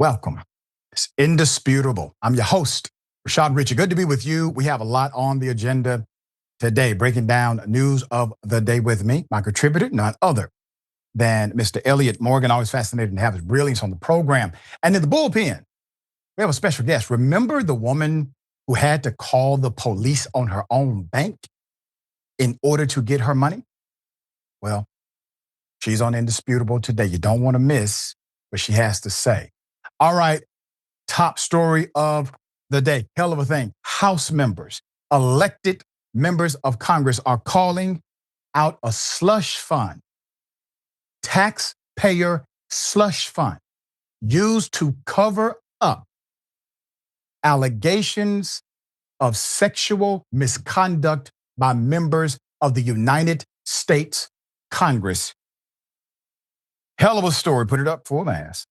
Welcome. It's indisputable. I'm your host, Rashad Richey. Good to be with you. We have a lot on the agenda today, breaking down news of the day with me, my contributor, none other than Mr. Elliott Morgan. Always fascinating to have his brilliance on the program. And in the bullpen, we have a special guest. Remember the woman who had to call the police on her own bank in order to get her money? Well, she's on Indisputable today. You don't want to miss what she has to say. All right, top story of the day. Hell of a thing. House members, elected members of Congress are calling out a slush fund, taxpayer slush fund, used to cover up allegations of sexual misconduct by members of the United States Congress. Hell of a story. Put it up for the ass.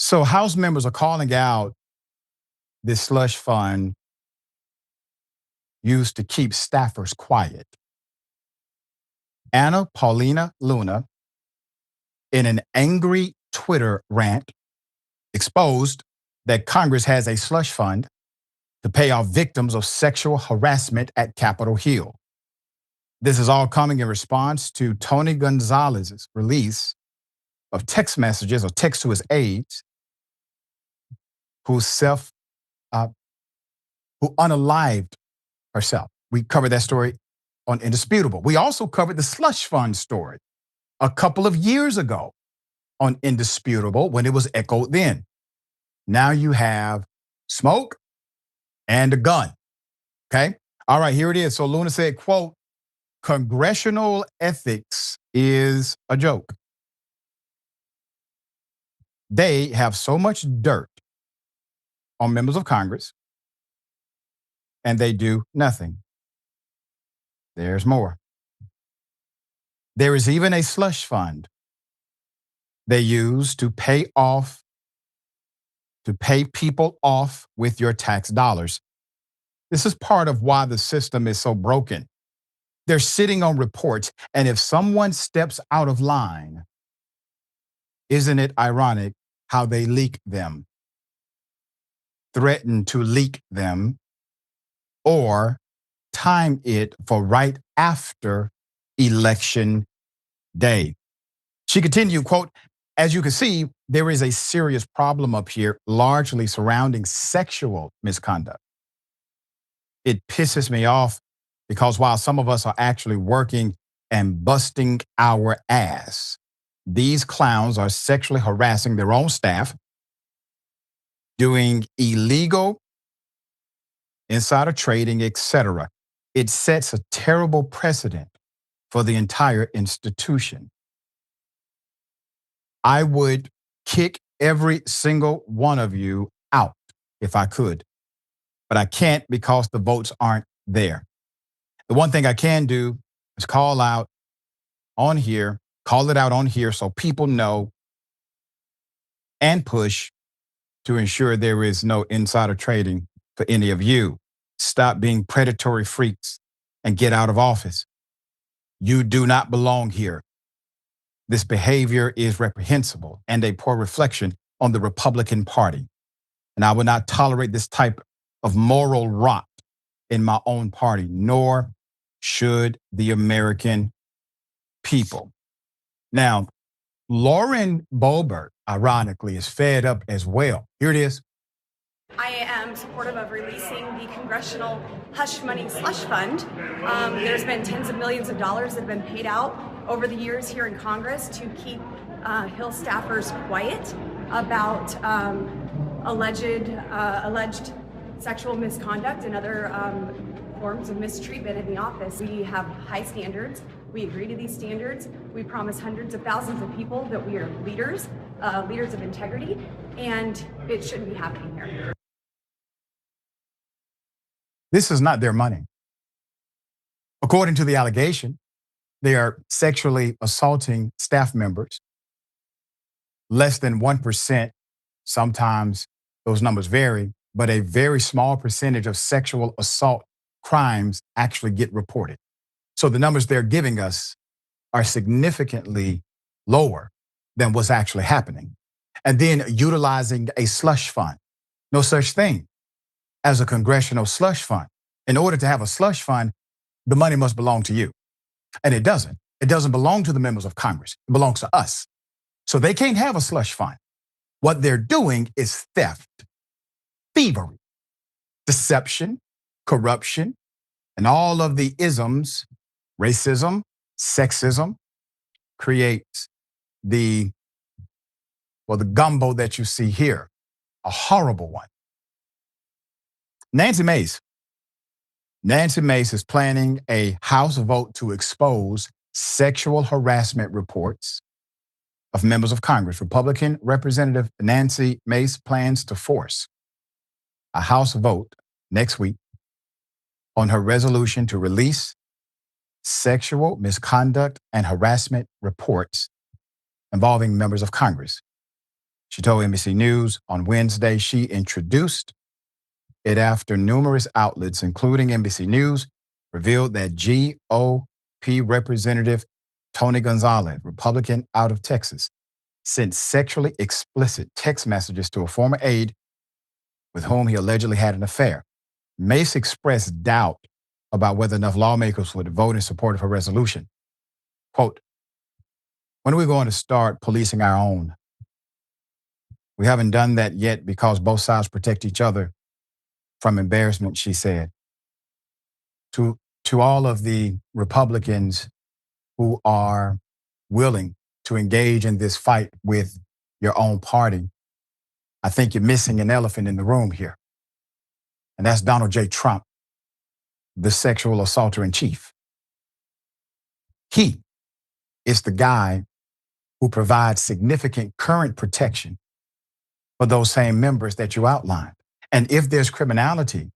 So House members are calling out this slush fund used to keep staffers quiet. Anna Paulina Luna, in an angry Twitter rant, exposed that Congress has a slush fund to pay off victims of sexual harassment at Capitol Hill. This is all coming in response to Tony Gonzalez's release of text messages or text to his aides who unalived herself. We covered that story on Indisputable. We also covered the slush fund story a couple of years ago on Indisputable when it was echoed then. Now you have smoke and a gun, okay? All right, here it is. So Luna said, quote, "Congressional ethics is a joke. They have so much dirt on members of Congress, and they do nothing. There's more. There is even a slush fund they use to pay people off with your tax dollars. This is part of why the system is so broken. They're sitting on reports, and if someone steps out of line, isn't it ironic how they leak them, threaten to leak them, or time it for right after Election Day?" She continued, quote, "As you can see, there is a serious problem up here, largely surrounding sexual misconduct. It pisses me off because while some of us are actually working and busting our ass, these clowns are sexually harassing their own staff, doing illegal insider trading, etc. It sets a terrible precedent for the entire institution. I would kick every single one of you out if I could, but I can't because the votes aren't there. The one thing I can do is call it out on here so people know and push to ensure there is no insider trading for any of you. Stop being predatory freaks and get out of office. You do not belong here. This behavior is reprehensible and a poor reflection on the Republican Party. And I will not tolerate this type of moral rot in my own party, nor should the American people." Now, Lauren Boebert, ironically, is fed up as well. Here it is. "I am supportive of releasing the Congressional hush money slush fund. There's been tens of millions of dollars that have been paid out over the years here in Congress to keep Hill staffers quiet about alleged sexual misconduct and other forms of mistreatment in the office. We have high standards. We agree to these standards. We promise hundreds of thousands of people that we are leaders of integrity, and it shouldn't be happening here." This is not their money. According to the allegation, they are sexually assaulting staff members. Less than 1%, sometimes those numbers vary, but a very small percentage of sexual assault crimes actually get reported. So the numbers they're giving us are significantly lower than what's actually happening. And then utilizing a slush fund. No such thing as a congressional slush fund. In order to have a slush fund, the money must belong to you. And it doesn't. It doesn't belong to the members of Congress. It belongs to us. So they can't have a slush fund. What they're doing is theft, thievery, deception, corruption, and all of the isms, racism, sexism, creates the gumbo that you see here, a horrible one. Nancy Mace is planning a House vote to expose sexual harassment reports of members of Congress. Republican Representative Nancy Mace plans to force a House vote next week on her resolution to release sexual misconduct and harassment reports involving members of Congress. She told NBC News on Wednesday she introduced it after numerous outlets, including NBC News, revealed that GOP Representative Tony Gonzalez, Republican out of Texas, sent sexually explicit text messages to a former aide with whom he allegedly had an affair. Mace expressed doubt about whether enough lawmakers would vote in support of her resolution. Quote, "When are we going to start policing our own? We haven't done that yet because both sides protect each other from embarrassment," she said. To all of the Republicans who are willing to engage in this fight with your own party, I think you're missing an elephant in the room here. And that's Donald J. Trump, the sexual assaulter in chief. He is the guy who provides significant current protection for those same members that you outlined. And if there's criminality,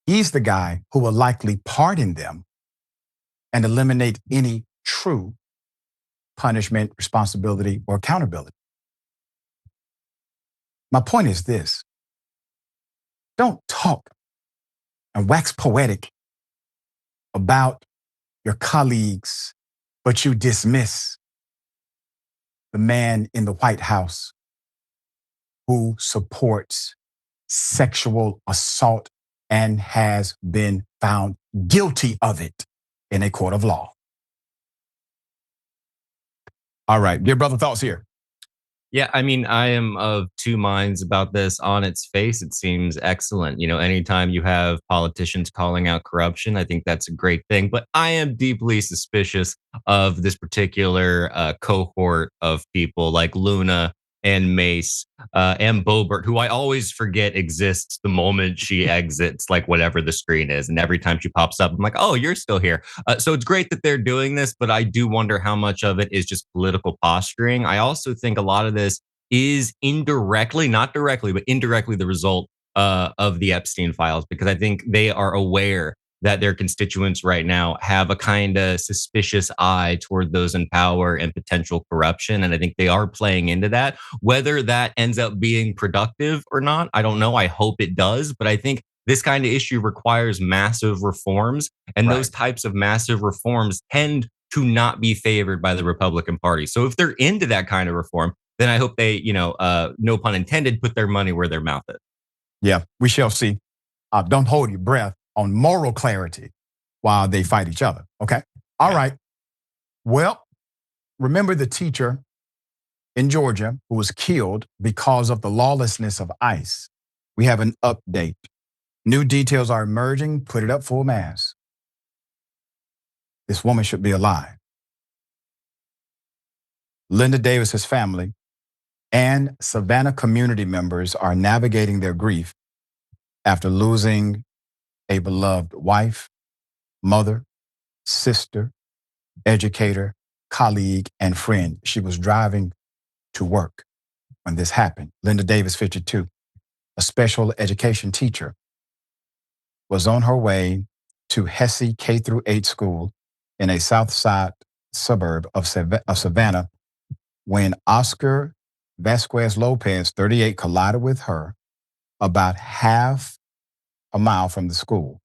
he's the guy who will likely pardon them and eliminate any true punishment, responsibility, or accountability. My point is this: don't talk and wax poetic about your colleagues, but you dismiss the man in the White House who supports sexual assault and has been found guilty of it in a court of law. All right, dear brother, thoughts here? Yeah, I mean, I am of two minds about this. On its face, it seems excellent. Anytime you have politicians calling out corruption, I think that's a great thing. But I am deeply suspicious of this particular cohort of people like Luna and Mace and Boebert, who I always forget exists the moment she exits, like whatever the screen is. And every time she pops up, I'm like, oh, you're still here. So it's great that they're doing this, but I do wonder how much of it is just political posturing. I also think a lot of this is indirectly, not directly, but indirectly the result of the Epstein files, because I think they are aware that their constituents right now have a kind of suspicious eye toward those in power and potential corruption. And I think they are playing into that. Whether that ends up being productive or not, I don't know. I hope it does. But I think this kind of issue requires massive reforms. And those types of massive reforms tend to not be favored by the Republican Party. So if they're into that kind of reform, then I hope they, no pun intended, put their money where their mouth is. Yeah, we shall see. Don't hold your breath on moral clarity while they fight each other, okay? All right. Well, remember the teacher in Georgia who was killed because of the lawlessness of ICE. We have an update. New details are emerging. Put it up full mass. This woman should be alive. Linda Davis's family and Savannah community members are navigating their grief after losing a beloved wife, mother, sister, educator, colleague, and friend. She was driving to work when this happened. Linda Davis, 52, a special education teacher, was on her way to Hesse K-8 school in a south side suburb of Savannah when Oscar Vasquez Lopez, 38, collided with her about half a mile from the school.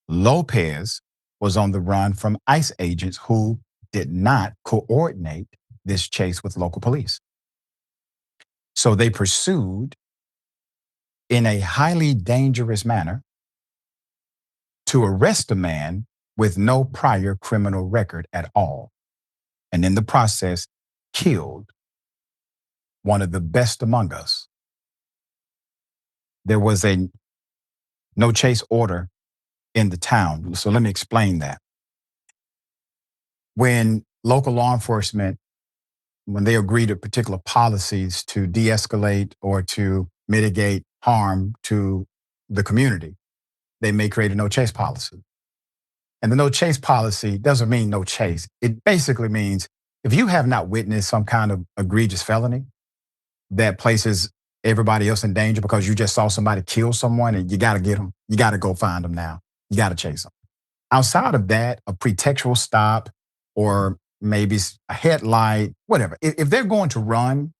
Lopez was on the run from ICE agents who did not coordinate this chase with local police. So they pursued in a highly dangerous manner to arrest a man with no prior criminal record at all. And in the process, killed one of the best among us. There was a no chase order in the town. So let me explain that. When local law enforcement, when they agree to particular policies to de-escalate or to mitigate harm to the community, they may create a no chase policy. And the no chase policy doesn't mean no chase. It basically means if you have not witnessed some kind of egregious felony that places everybody else in danger because you just saw somebody kill someone and you got to get them, you got to go find them now. You got to chase them. Outside of that, a pretextual stop or maybe a headlight, whatever. If they're going to run,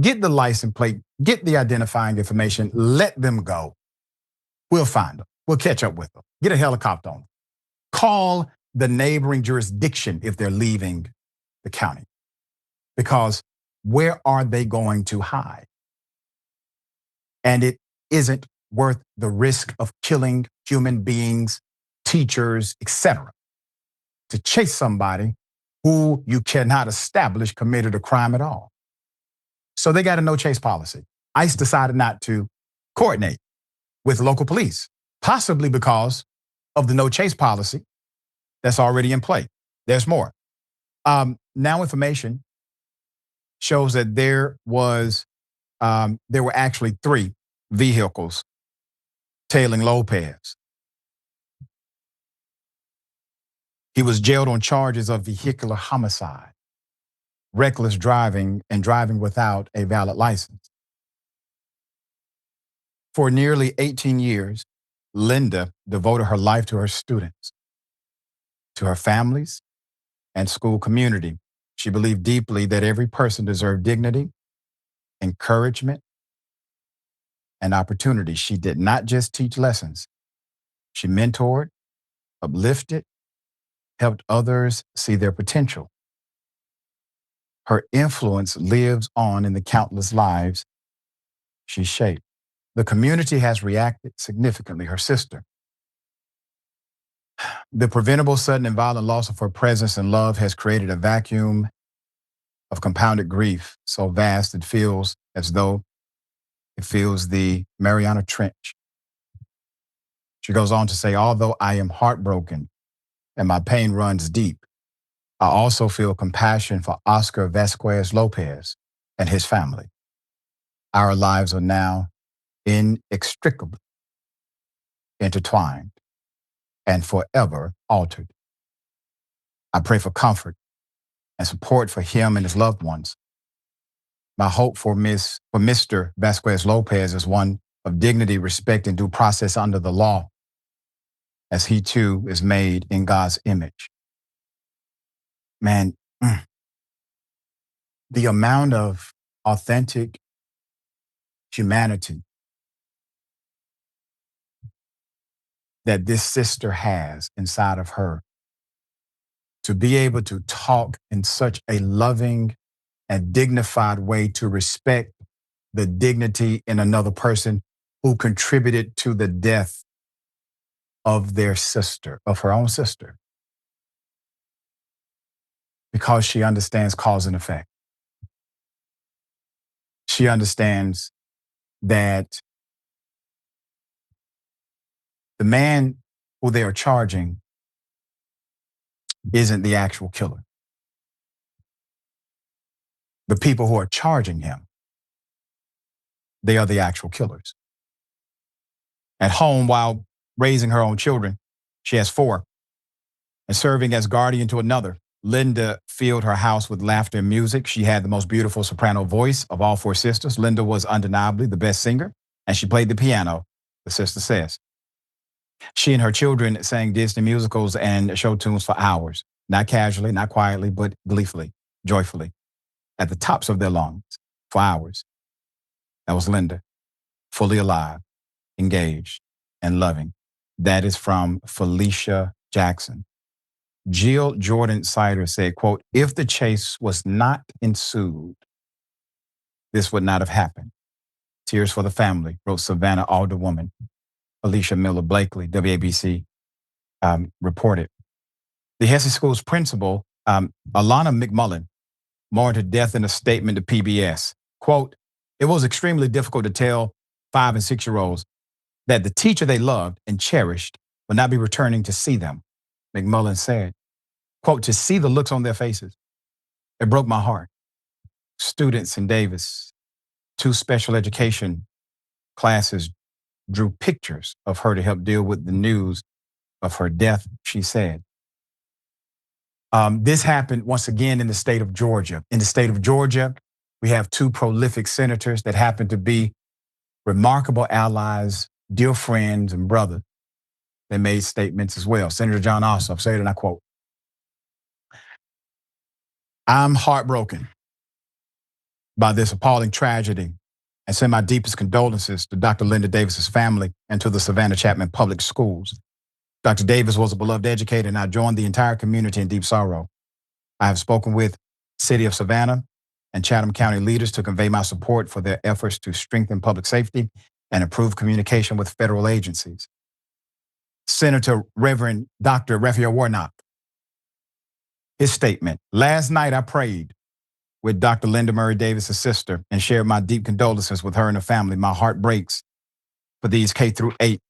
get the license plate, get the identifying information, let them go. We'll find them. We'll catch up with them. Get a helicopter on them. Call the neighboring jurisdiction if they're leaving the county. Because where are they going to hide? And it isn't worth the risk of killing human beings, teachers, etc., to chase somebody who you cannot establish committed a crime at all. So they got a no chase policy. ICE decided not to coordinate with local police, possibly because of the no chase policy that's already in play. There's more. Now information shows that there were actually 3 vehicles tailing Lopez. He was jailed on charges of vehicular homicide, reckless driving, and driving without a valid license. For nearly 18 years, Linda devoted her life to her students, to her families, and school community. She believed deeply that every person deserved dignity, encouragement, and opportunity. She did not just teach lessons. She mentored, uplifted, helped others see their potential. Her influence lives on in the countless lives she shaped. The community has reacted significantly. Her sister. The preventable, sudden, and violent loss of her presence and love has created a vacuum of compounded grief so vast it feels as though it fills the Mariana Trench. She goes on to say, although I am heartbroken and my pain runs deep, I also feel compassion for Oscar Vasquez Lopez and his family. Our lives are now inextricably intertwined and forever altered. I pray for comfort and support for him and his loved ones. My hope for Mr. Vasquez Lopez is one of dignity, respect, and due process under the law, as he too is made in God's image. Man, the amount of authentic humanity that this sister has inside of her, to be able to talk in such a loving and dignified way to respect the dignity in another person who contributed to the death of their sister, of her own sister, because she understands cause and effect. She understands that the man who they are charging isn't the actual killer. The people who are charging him, they are the actual killers. At home, while raising her own children, she has 4, and serving as guardian to another, Linda filled her house with laughter and music. She had the most beautiful soprano voice of all 4 sisters. Linda was undeniably the best singer, and she played the piano, the sister says. She and her children sang Disney musicals and show tunes for hours, not casually, not quietly, but gleefully, joyfully, at the tops of their lungs, for hours. That was Linda, fully alive, engaged, and loving. That is from Felicia Jackson. Jill Jordan Sider said, quote, if the chase was not ensued, this would not have happened. Tears for the family, wrote Savannah Alderwoman Alicia Miller Blakely, WABC reported. The Hesse School's principal, Alana McMullen, mourned her death in a statement to PBS. Quote, it was extremely difficult to tell 5- and 6-year-olds that the teacher they loved and cherished would not be returning to see them, McMullen said. Quote, to see the looks on their faces, it broke my heart. Students in Davis, 2 special education classes drew pictures of her to help deal with the news of her death, she said. This happened once again in the state of Georgia. In the state of Georgia, we have 2 prolific senators that happen to be remarkable allies, dear friends and brothers. They made statements as well. Senator John Ossoff said, and I quote, I'm heartbroken by this appalling tragedy and send my deepest condolences to Dr. Linda Davis's family and to the Savannah Chapman Public Schools. Dr. Davis was a beloved educator, and I joined the entire community in deep sorrow. I have spoken with City of Savannah and Chatham County leaders to convey my support for their efforts to strengthen public safety and improve communication with federal agencies. Senator Reverend Dr. Raphael Warnock, his statement, last night I prayed with Dr. Linda Murray Davis's sister and shared my deep condolences with her and her family. My heart breaks for these K-8.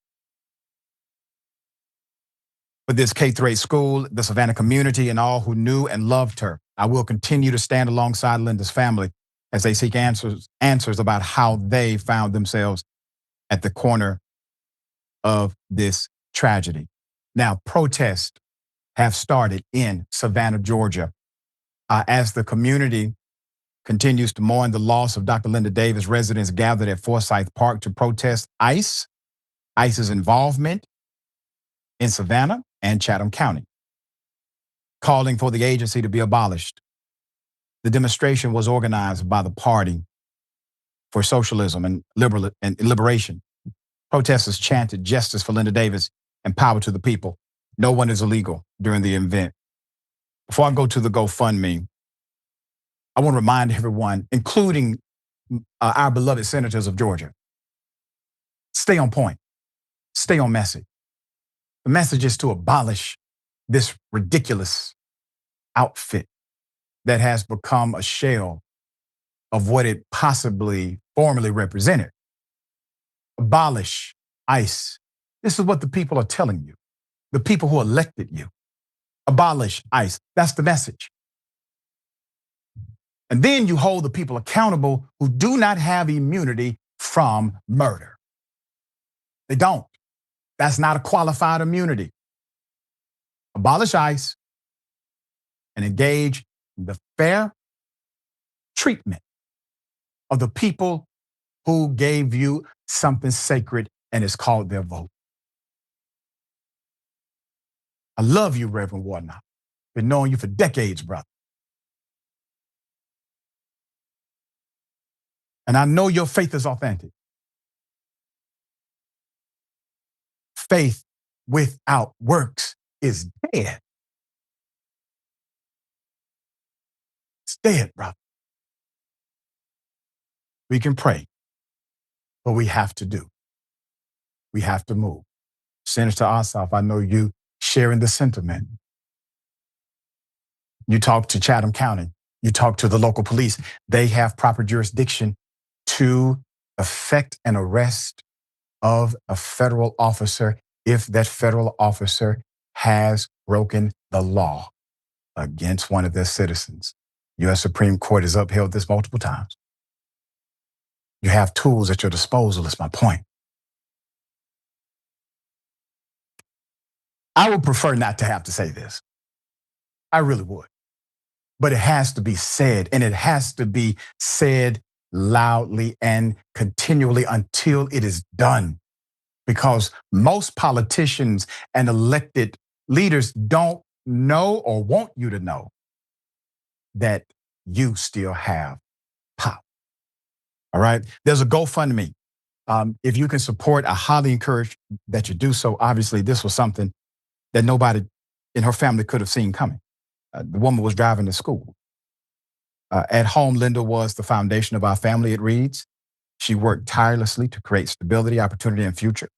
For this K-8 school, the Savannah community, and all who knew and loved her. I will continue to stand alongside Linda's family as they seek answers about how they found themselves at the corner of this tragedy. Now, protests have started in Savannah, Georgia, as the community continues to mourn the loss of Dr. Linda Davis. Residents gathered at Forsyth Park to protest ICE's involvement in Savannah and Chatham County, calling for the agency to be abolished. The demonstration was organized by the Party for Socialism and Liberation. Protesters chanted justice for Linda Davis and power to the people. No one is illegal during the event. Before I go to the GoFundMe, I want to remind everyone, including our beloved senators of Georgia, stay on point, stay on message. The message is to abolish this ridiculous outfit that has become a shell of what it possibly formerly represented. Abolish ICE. This is what the people are telling you, the people who elected you. Abolish ICE. That's the message. And then you hold the people accountable who do not have immunity from murder. They don't. That's not a qualified immunity. Abolish ICE and engage in the fair treatment of the people who gave you something sacred, and it's called their vote. I love you, Reverend Warnock. Been knowing you for decades, brother. And I know your faith is authentic. Faith without works is dead. It's dead, brother. We can pray, but we have to do. We have to move. Senator Ossoff, I know you sharing the sentiment. You talk to Chatham County. You talk to the local police. They have proper jurisdiction to effect an arrest of a federal officer if that federal officer has broken the law against one of their citizens. U.S. Supreme Court has upheld this multiple times. You have tools at your disposal, is my point. I would prefer not to have to say this. I really would. But it has to be said, and it has to be said loudly and continually until it is done. Because most politicians and elected leaders don't know or want you to know that you still have power. All right? There's a GoFundMe. If you can support, I highly encourage that you do so. Obviously, this was something that nobody in her family could have seen coming. The woman was driving to school. At home, Linda was the foundation of our family, it reads. She worked tirelessly to create stability, opportunity, and future.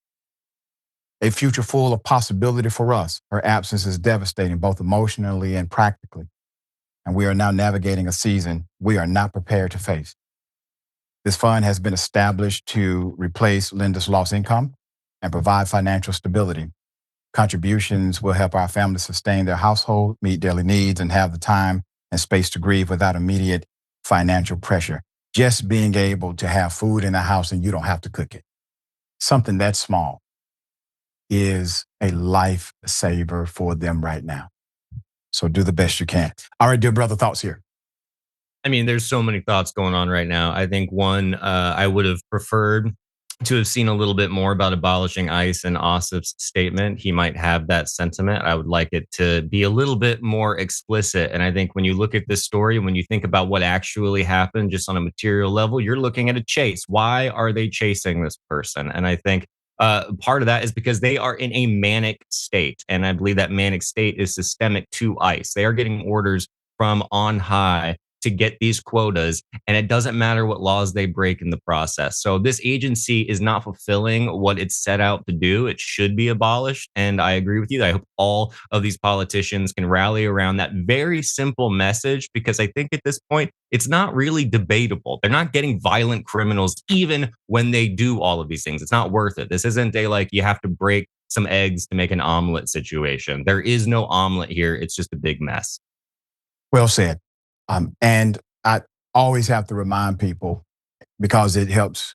A future full of possibility for us. Her absence is devastating, both emotionally and practically. And we are now navigating a season we are not prepared to face. This fund has been established to replace Linda's lost income and provide financial stability. Contributions will help our families sustain their household, meet daily needs, and have the time and space to grieve without immediate financial pressure. Just being able to have food in the house and you don't have to cook it. Something that small is a lifesaver for them right now. So do the best you can. All right, dear brother, thoughts here. I mean, there's so many thoughts going on right now. I think one, I would have preferred to have seen a little bit more about abolishing ICE in Ossoff's statement. He might have that sentiment. I would like it to be a little bit more explicit. And I think when you look at this story, when you think about what actually happened just on a material level, you're looking at a chase. Why are they chasing this person? And I think part of that is because they are in a manic state. And I believe that manic state is systemic to ICE. They are getting orders from on high to get these quotas, and it doesn't matter what laws they break in the process. So this agency is not fulfilling what it's set out to do. It should be abolished, and I agree with you. I hope all of these politicians can rally around that very simple message, because I think at this point, it's not really debatable. They're not getting violent criminals even when they do all of these things. It's not worth it. This isn't a like you have to break some eggs to make an omelet situation. There is no omelet here. It's just a big mess. Well said. And I always have to remind people, because it helps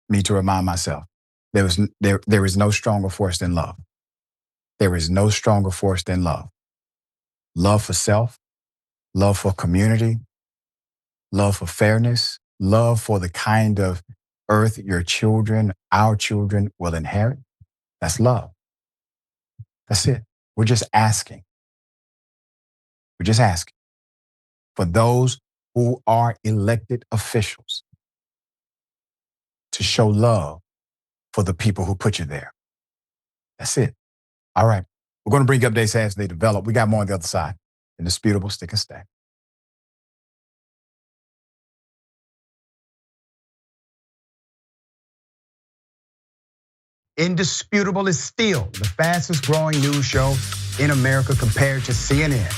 me to remind myself, there is no stronger force than love. There is no stronger force than love. Love for self, love for community, love for fairness, love for the kind of earth your children, our children will inherit. That's love. That's it. We're just asking. We're just asking for those who are elected officials to show love for the people who put you there. That's it. All right. We're going to bring updates as they develop. We got more on the other side. Indisputable, stick and stay. Indisputable is still the fastest growing news show in America compared to CNN,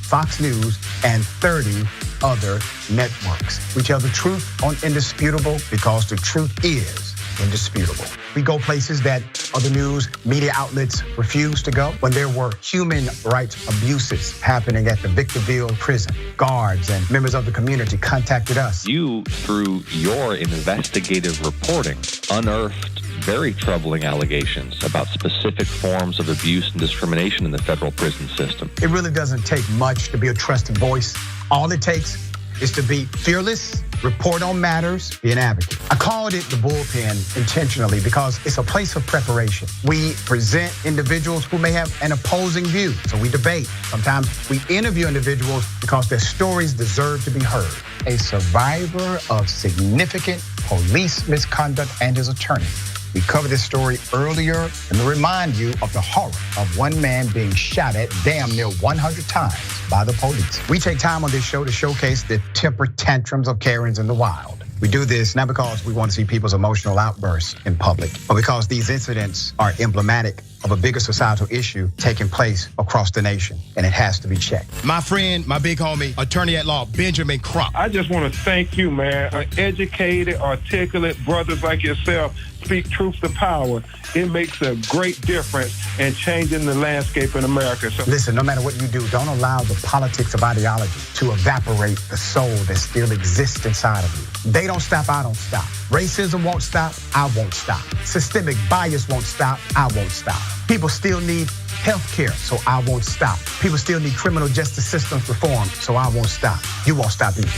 Fox News, and 30 other networks. We tell the truth on Indisputable because the truth is indisputable. We go places that other news media outlets refuse to go. When there were human rights abuses happening at the Victorville prison, guards and members of the community contacted us. You, through your investigative reporting, unearthed very troubling allegations about specific forms of abuse and discrimination in the federal prison system. It really doesn't take much to be a trusted voice. All it takes is to be fearless, report on matters, be an advocate. I called it the bullpen intentionally because it's a place of preparation. We present individuals who may have an opposing view, so we debate. Sometimes we interview individuals because their stories deserve to be heard. A survivor of significant police misconduct and his attorney. We covered this story earlier, and to remind you of the horror of one man being shot at damn near 100 times by the police. We take time on this show to showcase the temper tantrums of Karens in the wild. We do this not because we want to see people's emotional outbursts in public, but because these incidents are emblematic of a bigger societal issue taking place across the nation, and it has to be checked. My friend, my big homie, attorney at law, Benjamin Crump. I just want to thank you, man. Educated, articulate brothers like yourself speak truth to power. It makes a great difference in changing the landscape in America. So listen, no matter what you do, don't allow the politics of ideology to evaporate the soul that still exists inside of you. They don't stop, I don't stop. Racism won't stop, I won't stop. Systemic bias won't stop, I won't stop. People still need health care, so I won't stop. People still need criminal justice systems reform, so I won't stop. You won't stop either.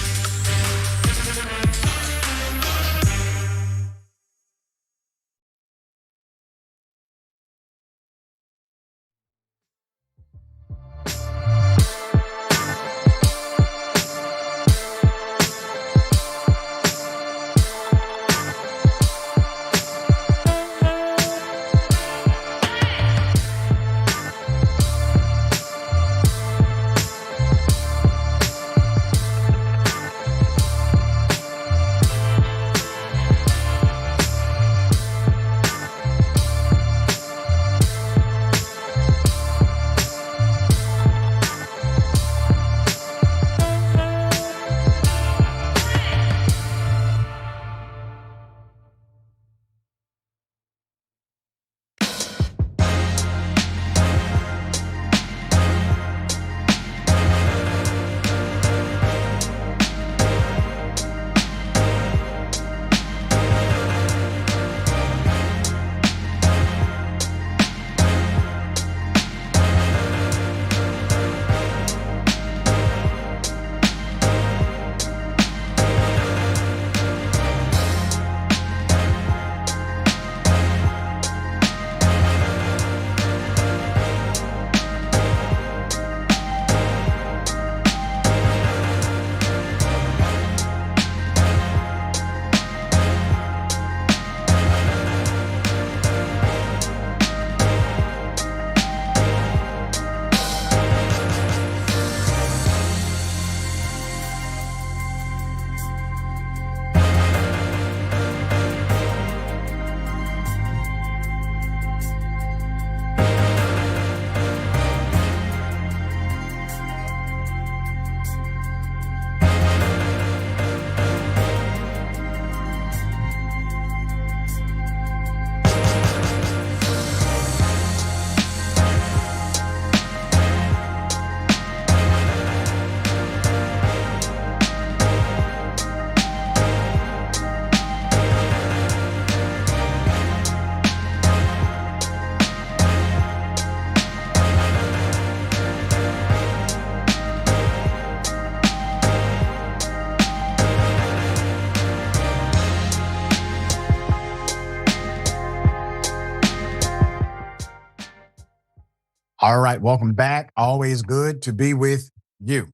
All right, welcome back. Always good to be with you.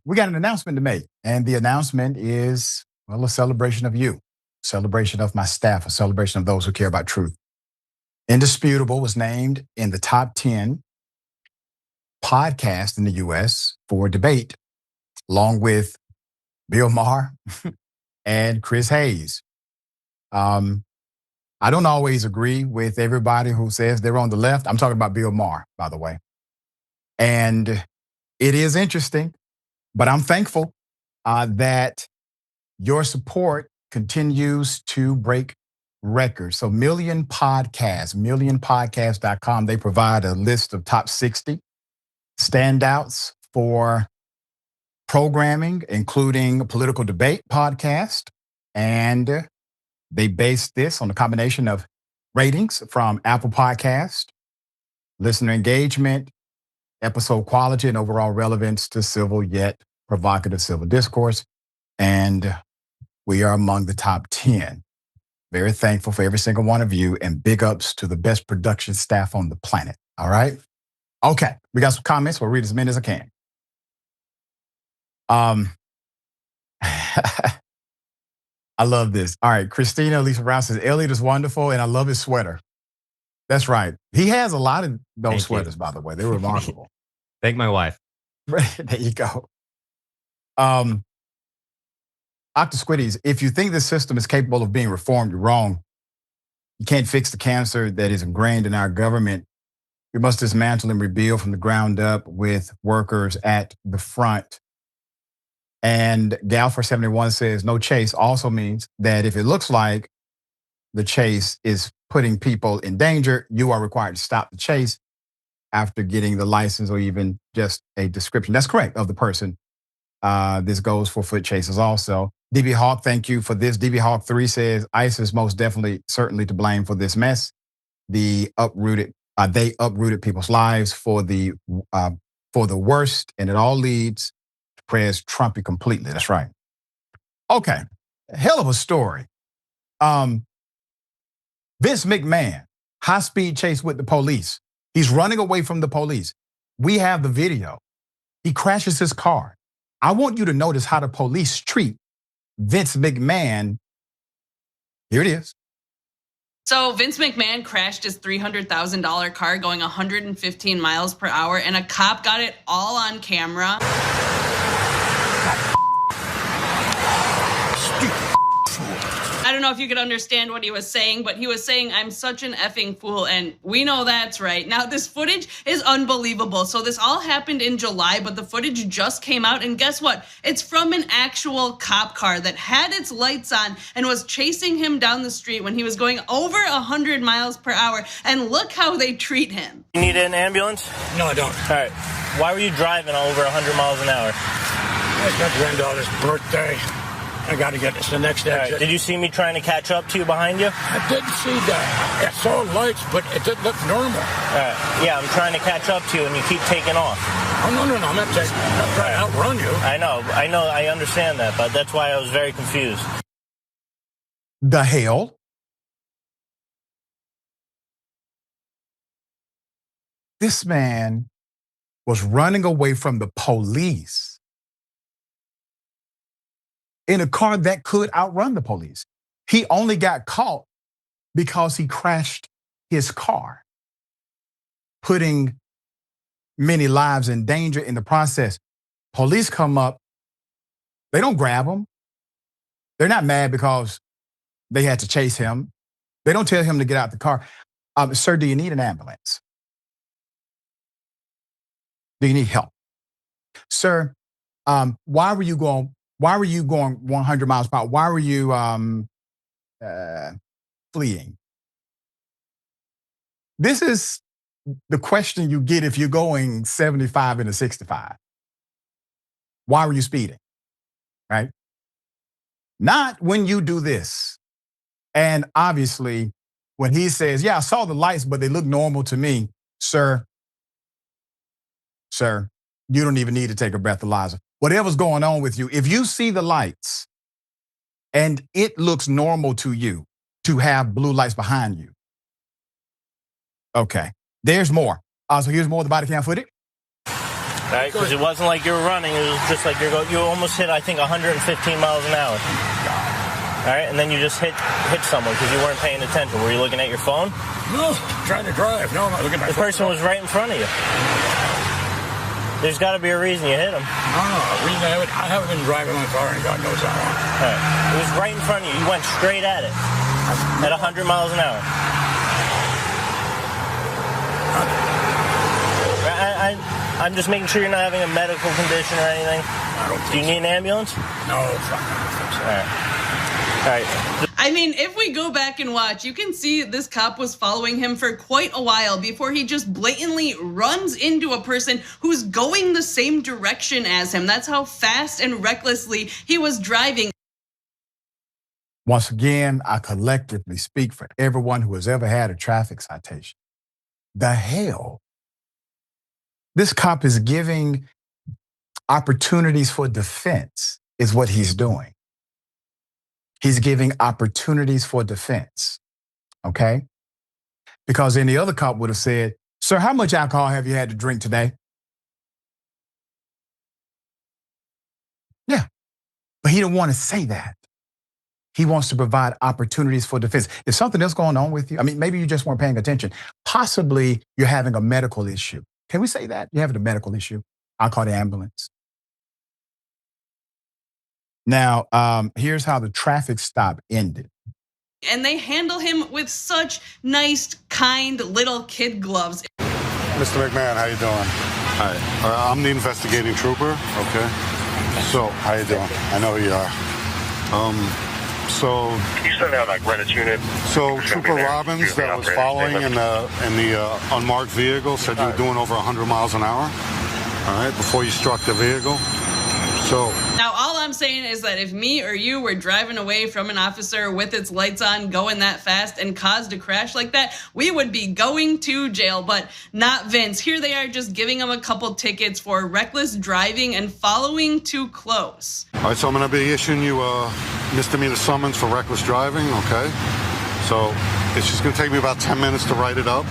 We got an announcement to make, and the announcement is, well, a celebration of you, celebration of my staff, a celebration of those who care about truth. Indisputable was named in the top 10 podcast in the U.S. for debate, along with Bill Maher and Chris Hayes. I don't always agree with everybody who says they're on the left. I'm talking about Bill Maher, by the way. And it is interesting, but I'm thankful that your support continues to break records. So millionpodcast.com, they provide a list of top 60 standouts for programming, including a political debate podcast. And they base this on a combination of ratings from Apple Podcast, listener engagement, episode quality, and overall relevance to civil yet provocative civil discourse. And we are among the top 10. Very thankful for every single one of you, and big ups to the best production staff on the planet. All right? Okay, we got some comments. We'll read as many as I can. I love this. All right, Christina Lisa Brown says, Elliott is wonderful, and I love his sweater. That's right. He has a lot of those sweaters, by the way. They're remarkable. Thank my wife. There you go. Octosquidies, if you think this system is capable of being reformed, you're wrong. You can't fix the cancer that is ingrained in our government. We must dismantle and rebuild from the ground up with workers at the front. And Gal471 says, no chase also means that if it looks like the chase is putting people in danger, you are required to stop the chase after getting the license or even just a description. That's correct, of the person. This goes for foot chases also. DB Hawk, thank you for this. DB Hawk 3 says, ICE is most definitely, certainly to blame for this mess. They uprooted people's lives for the worst, and it all leads to prayers Trumpy completely. That's right. Okay, hell of a story. Vince McMahon, high-speed chase with the police. He's running away from the police. We have the video. He crashes his car. I want you to notice how the police treat Vince McMahon. Here it is. So Vince McMahon crashed his $300,000 car going 115 miles per hour, and a cop got it all on camera. I don't know if you could understand what he was saying, but he was saying, I'm such an effing fool, and we know that's right. Now, this footage is unbelievable. So this all happened in July, but the footage just came out, and guess what? It's from an actual cop car that had its lights on and was chasing him down the street when he was going over 100 miles per hour, and look how they treat him. You need an ambulance? No, I don't. All right. Why were you driving over 100 miles an hour? It's my granddaughter's birthday. I got to get this the next exit. Right. Did you see me trying to catch up to you behind you? I didn't see that. I saw lights, but it didn't look normal. All right. Yeah, I'm trying to catch up to you, and you keep taking off. Oh, no. I'm not trying to outrun you. I know. I understand that, but that's why I was very confused. The hell? This man was running away from the police in a car that could outrun the police. He only got caught because he crashed his car, putting many lives in danger in the process. Police come up, they don't grab him. They're not mad because they had to chase him. They don't tell him to get out the car. Sir, do you need an ambulance? Do you need help? Sir, why were you going 100 miles per hour? Why were you fleeing? This is the question you get if you're going 75 into 65. Why were you speeding? Right? Not when you do this. And obviously, when he says, yeah, I saw the lights, but they look normal to me. Sir, you don't even need to take a breathalyzer. Whatever's going on with you, if you see the lights and it looks normal to you to have blue lights behind you, okay, there's more. So here's more of the body cam footage. All right, because it wasn't like you were running. It was just like you almost hit, I think, 115 miles an hour. All right, and then you just hit someone because you weren't paying attention. Were you looking at your phone? No, trying to drive. No, I'm not looking at my The phone. person was right in front of you. There's got to be a reason you hit him. No, I haven't been driving my car and God knows how long. All right. It was right in front of you. You went straight at it at 100 miles an hour. I'm just making sure you're not having a medical condition or anything. I don't think Do you need an ambulance? No, fuck, I don't think so. All right. I mean, if we go back and watch, you can see this cop was following him for quite a while before he just blatantly runs into a person who's going the same direction as him. That's how fast and recklessly he was driving. Once again, I collectively speak for everyone who has ever had a traffic citation. The hell? This cop is giving opportunities for defense, is what he's doing. He's giving opportunities for defense, okay? Because any other cop would have said, sir, how much alcohol have you had to drink today? Yeah, but he didn't want to say that. He wants to provide opportunities for defense. If something else going on with you, I mean, maybe you just weren't paying attention. Possibly you're having a medical issue. Can we say that? You're having a medical issue. I'll call the ambulance. Now, here's how the traffic stop ended. And they handle him with such nice, kind little kid gloves. Mr. McMahon, how you doing? Hi, I'm the investigating trooper, okay? So, how you doing? I know who you are. So you send out like Reddit unit. So Trooper Robbins that was following in the unmarked vehicle said you were doing over 100 miles an hour. All right, before you struck the vehicle. So now all I'm saying is that if me or you were driving away from an officer with its lights on, going that fast and caused a crash like that, we would be going to jail, but not Vince. Here they are just giving him a couple tickets for reckless driving and following too close. All right, so I'm going to be issuing you a misdemeanor summons for reckless driving, okay? So it's just going to take me about 10 minutes to write it up.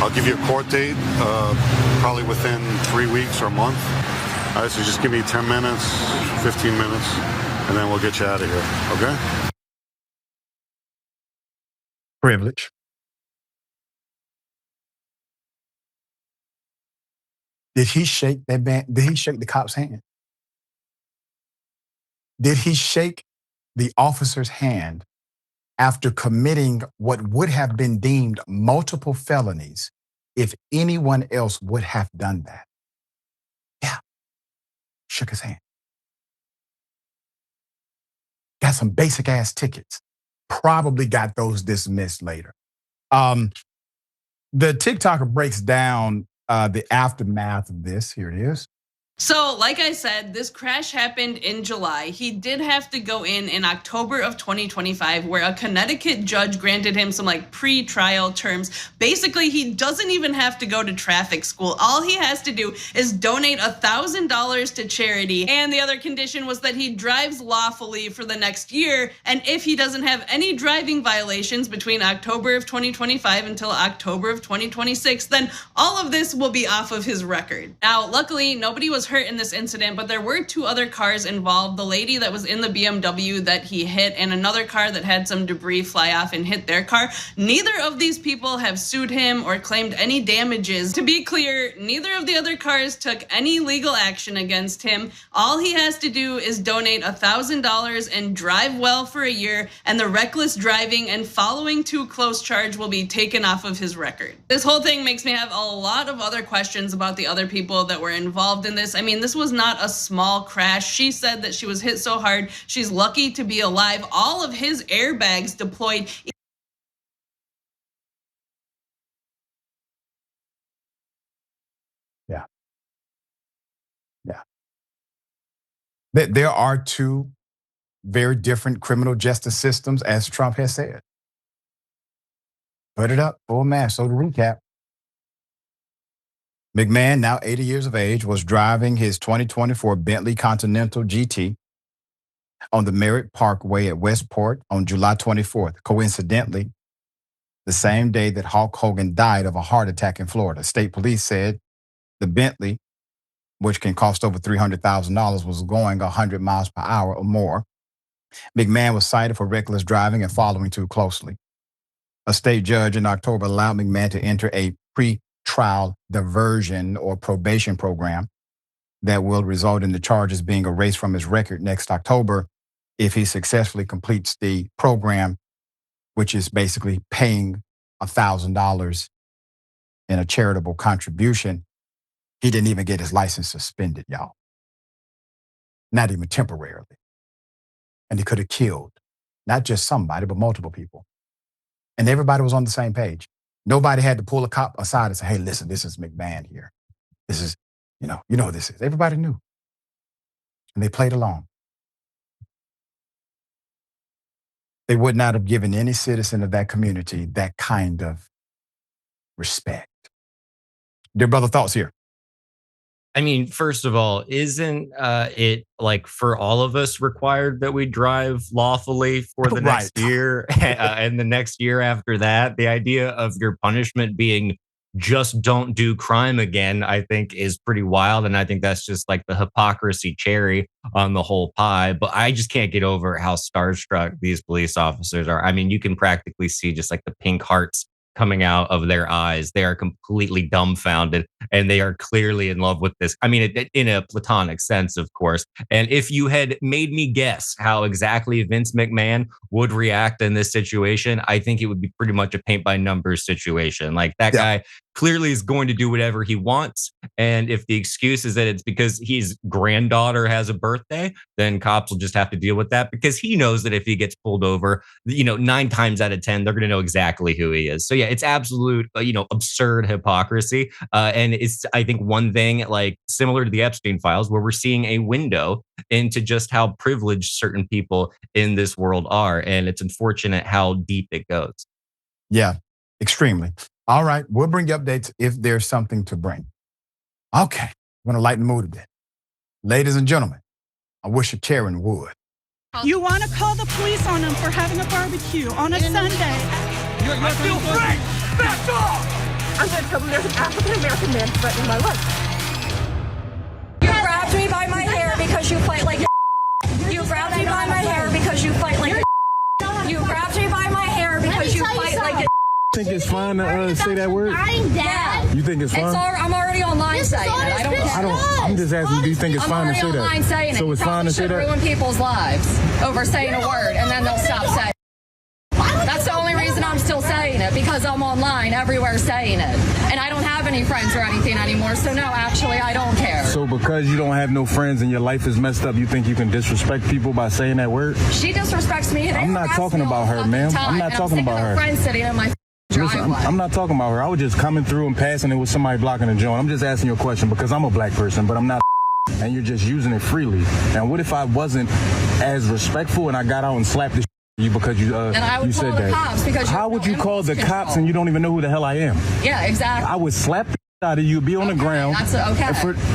I'll give you a court date, probably within 3 weeks or a month. All right, so just give me 10 minutes, 15 minutes, and then we'll get you out of here, okay? Privilege. Did he shake that man? Did he shake the cop's hand? Did he shake the officer's hand after committing what would have been deemed multiple felonies if anyone else would have done that? Yeah. Shook his hand. Got some basic ass tickets. Probably got those dismissed later. The TikToker breaks down the aftermath of this. Here it is. So, like I said, this crash happened in July. He did have to go in October of 2025, where a Connecticut judge granted him some like pre-trial terms. Basically, he doesn't even have to go to traffic school. All he has to do is donate $1,000 to charity. And the other condition was that he drives lawfully for the next year. And if he doesn't have any driving violations between October of 2025 until October of 2026, then all of this will be off of his record. Now, luckily, nobody was hurt in this incident, but there were two other cars involved. The lady that was in the BMW that he hit and another car that had some debris fly off and hit their car. Neither of these people have sued him or claimed any damages. To be clear, neither of the other cars took any legal action against him. All he has to do is donate $1,000 and drive well for a year, and the reckless driving and following too close charge will be taken off of his record. This whole thing makes me have a lot of other questions about the other people that were involved in this. I mean, this was not a small crash. She said that she was hit so hard, she's lucky to be alive. All of his airbags deployed. Yeah. There are two very different criminal justice systems, as Trump has said. Put it up, full mass. So to recap, McMahon, now 80 years of age, was driving his 2024 Bentley Continental GT on the Merritt Parkway at Westport on July 24th. Coincidentally, the same day that Hulk Hogan died of a heart attack in Florida. State police said the Bentley, which can cost over $300,000, was going 100 miles per hour or more. McMahon was cited for reckless driving and following too closely. A state judge in October allowed McMahon to enter a pre-trial diversion or probation program that will result in the charges being erased from his record next October if he successfully completes the program, which is basically paying $1,000 in a charitable contribution. He didn't even get his license suspended, y'all. Not even temporarily. And he could have killed not just somebody, but multiple people. And everybody was on the same page. Nobody had to pull a cop aside and say, hey, listen, this is McMahon here. This is, you know what this is. Everybody knew. And they played along. They would not have given any citizen of that community that kind of respect. Dear brother, thoughts here? I mean, first of all, isn't it like for all of us required that we drive lawfully for the next year and the next year after that? The idea of your punishment being just don't do crime again, I think is pretty wild. And I think that's just like the hypocrisy cherry on the whole pie. But I just can't get over how starstruck these police officers are. I mean, you can practically see just like the pink hearts coming out of their eyes. They are completely dumbfounded and they are clearly in love with this. I mean, in a platonic sense, of course. And if you had made me guess how exactly Vince McMahon would react in this situation, I think it would be pretty much a paint by numbers situation. Like that guy clearly is going to do whatever he wants. And if the excuse is that it's because his granddaughter has a birthday, then cops will just have to deal with that because he knows that if he gets pulled over, 9 times out of 10, they're going to know exactly who he is. So yeah, it's absolute, absurd hypocrisy. And it's, I think, one thing like similar to the Epstein files where we're seeing a window into just how privileged certain people in this world are. And it's unfortunate how deep it goes. Yeah, extremely. All right, we'll bring you updates if there's something to bring. Okay, I'm going to lighten the mood a bit. Ladies and gentlemen, I wish a Karen would. You want to call the police on them for having a barbecue on a Sunday. I feel free! Back off! I'm going to tell them there's an African-American man threatening my life. You grabbed me by my hair because you fight like a You grabbed me by my hair because you fight like a You grabbed me by my hair because you fight like a Think it's fine to say that word? Yeah. You think it's fine? I'm already online saying it. I'm just asking, do you think it's fine to say that? I'm already online saying it. So it's fine to say that? Ruin people's lives over saying a word and then they'll stop saying it. That's the only reason I'm still saying it, because I'm online everywhere saying it. And I don't have any friends or anything anymore, so no, actually, I don't care. So because you don't have no friends and your life is messed up, you think you can disrespect people by saying that word? She disrespects me. I'm not talking about her, ma'am. I'm not talking about her. Friends sitting in my Listen, I'm not talking about her. I was just coming through and passing it with somebody blocking the joint. I'm just asking you a question because I'm a black person, but I'm not and you're just using it freely. And what if I wasn't as respectful and I got out and slapped the you because you said that? Cops because how would you call the cops and you don't even know who the hell I am? Yeah, exactly. I would slap the out of you, be on the ground. That's okay.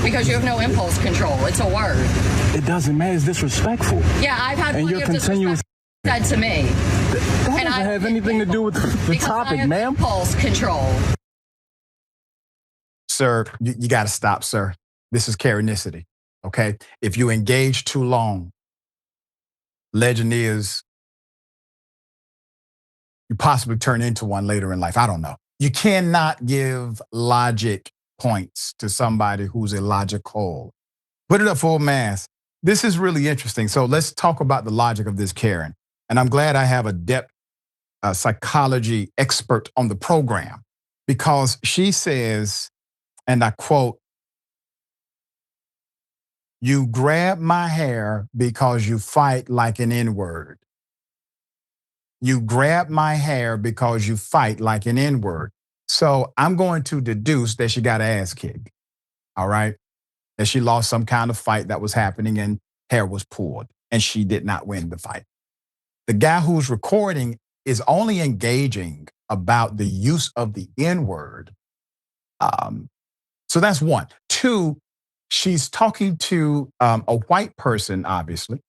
Because you have no impulse control. It's a word. It doesn't matter. It's disrespectful. Yeah, I've had and plenty of disrespect said to me. That doesn't have anything to do with the topic, ma'am. Impulse control. Sir, you got to stop, sir. This is Karenicity, okay? If you engage too long, legend is you possibly turn into one later in life. I don't know. You cannot give logic points to somebody who's illogical. Put it up full mass. This is really interesting. So let's talk about the logic of this Karen. And I'm glad I have a depth psychology expert on the program because she says, and I quote, "You grab my hair because you fight like an N-word. You grab my hair because you fight like an N-word." So I'm going to deduce that she got her ass kicked, all right? That she lost some kind of fight that was happening and hair was pulled and she did not win the fight. The guy who's recording is only engaging about the use of the N-word. So that's one. Two, she's talking to a white person, obviously.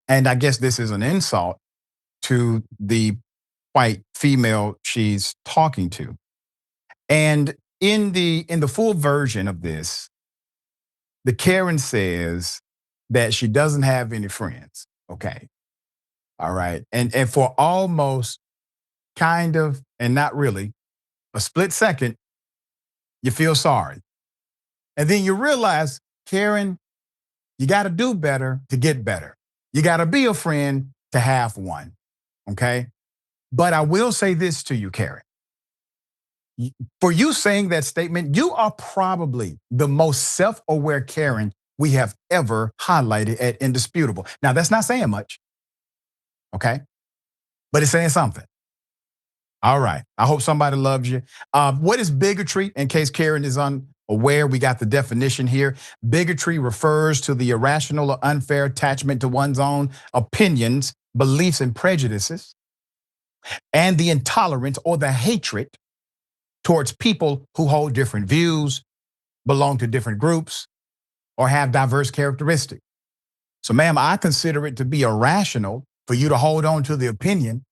And I guess this is an insult to the white female she's talking to. And in the full version of this, the Karen says that she doesn't have any friends. Okay. All right. And for almost kind of, and not really, a split second, you feel sorry. And then you realize, Karen, you got to do better to get better. You got to be a friend to have one. Okay. But I will say this to you, Karen. For you saying that statement, you are probably the most self-aware Karen we have ever highlighted at Indisputable. Now, that's not saying much, okay? But it's saying something. All right. I hope somebody loves you. What is bigotry? In case Karen is unaware, we got the definition here. Bigotry refers to the irrational or unfair attachment to one's own opinions, beliefs, and prejudices, and the intolerance or the hatred towards people who hold different views, belong to different groups, or have diverse characteristics. So, ma'am, I consider it to be irrational for you to hold on to the opinion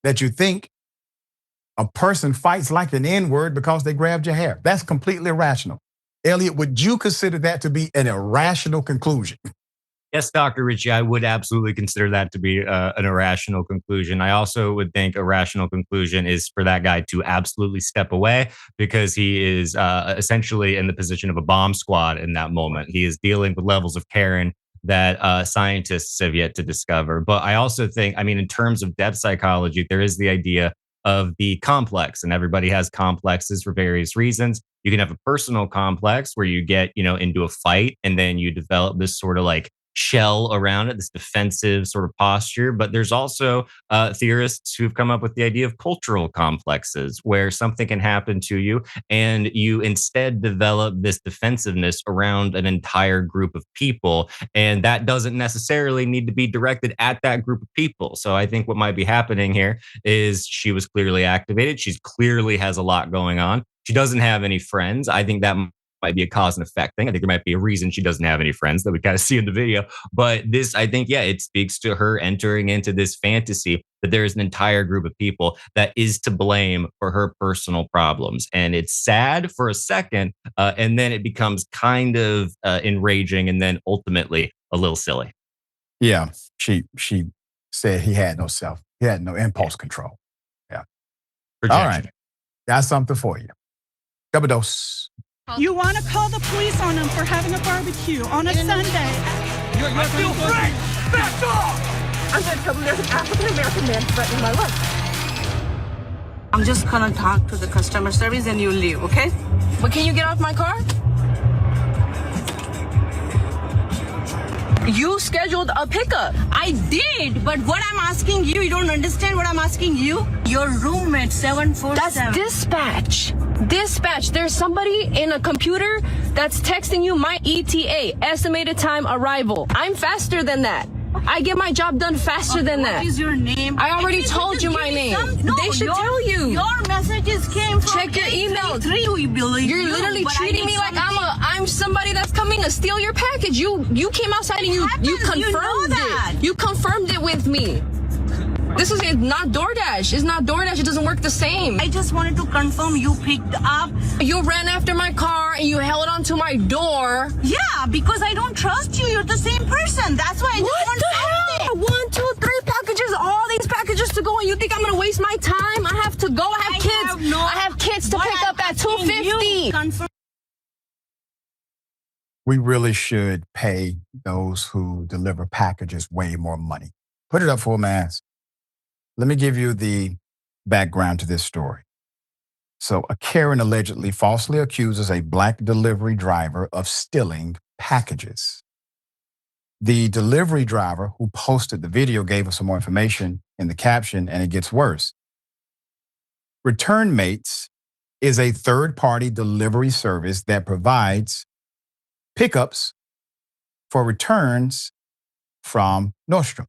that you think a person fights like an N-word because they grabbed your hair. That's completely irrational. Elliott, would you consider that to be an irrational conclusion? Yes, Dr. Ritchie, I would absolutely consider that to be an irrational conclusion. I also would think a rational conclusion is for that guy to absolutely step away because he is essentially in the position of a bomb squad in that moment. He is dealing with levels of Karen that scientists have yet to discover. But I also think, I mean, in terms of depth psychology, there is the idea of the complex, and everybody has complexes for various reasons. You can have a personal complex where you get, into a fight and then you develop this sort of like shell around it, this defensive sort of posture. But there's also theorists who've come up with the idea of cultural complexes, where something can happen to you and you instead develop this defensiveness around an entire group of people. And that doesn't necessarily need to be directed at that group of people. So I think what might be happening here is she was clearly activated. She clearly has a lot going on. She doesn't have any friends. I think that might be a cause and effect thing. I think there might be a reason she doesn't have any friends that we kind of see in the video. But this, I think, it speaks to her entering into this fantasy that there is an entire group of people that is to blame for her personal problems. And it's sad for a second, and then it becomes kind of enraging, and then ultimately a little silly. Yeah, she said he had no impulse control. Yeah. Projection. All right, got something for you. Double dose. You want to call the police on him for having a barbecue on a Sunday. I feel free! Back off! I'm going to tell them there's an African-American man threatening my life. I'm just going to talk to the customer service and you leave, okay? But can you get off my car? You scheduled a pickup. I did, but what I'm asking you, you don't understand what I'm asking you? Your roommate, 747. That's dispatch. Dispatch, there's somebody in a computer that's texting you my ETA, estimated time arrival. I'm faster than that. I get my job done faster than that. What is your name? I already told you my name. They should tell you. Your messages came from Check your email. We believe You're literally treating me like I'm somebody that's coming to steal your package. You came outside and you confirmed it. You confirmed it with me. This is not DoorDash. It's not DoorDash. It doesn't work the same. I just wanted to confirm you picked up. You ran after my car and you held onto my door. Yeah, because I don't trust you. You're the same person. That's why I What the hell? 1, 2, 3 packages, all these packages to go, and you think I'm gonna waste my time? I have to go. I have kids. I have kids to pick up at 2:50. We really should pay those who deliver packages way more money. Put it up for them, ass. Let me give you the background to this story. So a Karen allegedly falsely accuses a black delivery driver of stealing packages. The delivery driver who posted the video gave us some more information in the caption, and it gets worse. Return Mates is a third-party delivery service that provides pickups for returns from Nordstrom.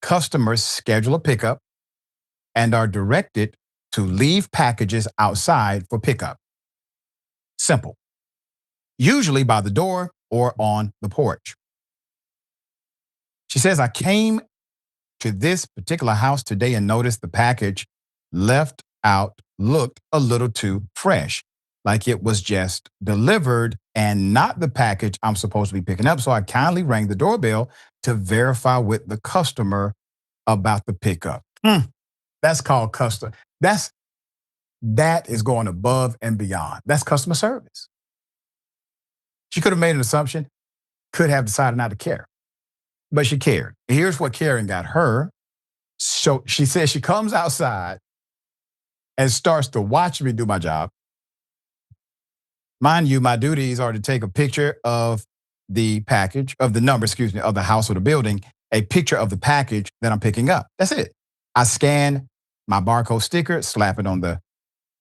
Customers schedule a pickup and are directed to leave packages outside for pickup. Simple. Usually by the door or on the porch. She says, I came to this particular house today and noticed the package left out looked a little too fresh, like it was just delivered and not the package I'm supposed to be picking up. So I kindly rang the doorbell to verify with the customer about the pickup. That's called customer. That is going above and beyond. That's customer service. She could have made an assumption, could have decided not to care, but she cared. Here's what caring got her. So she says she comes outside and starts to watch me do my job. Mind you, my duties are to take a picture of the package, of the number, of the house or the building, a picture of the package that I'm picking up. That's it. I scan my barcode sticker, slap it on the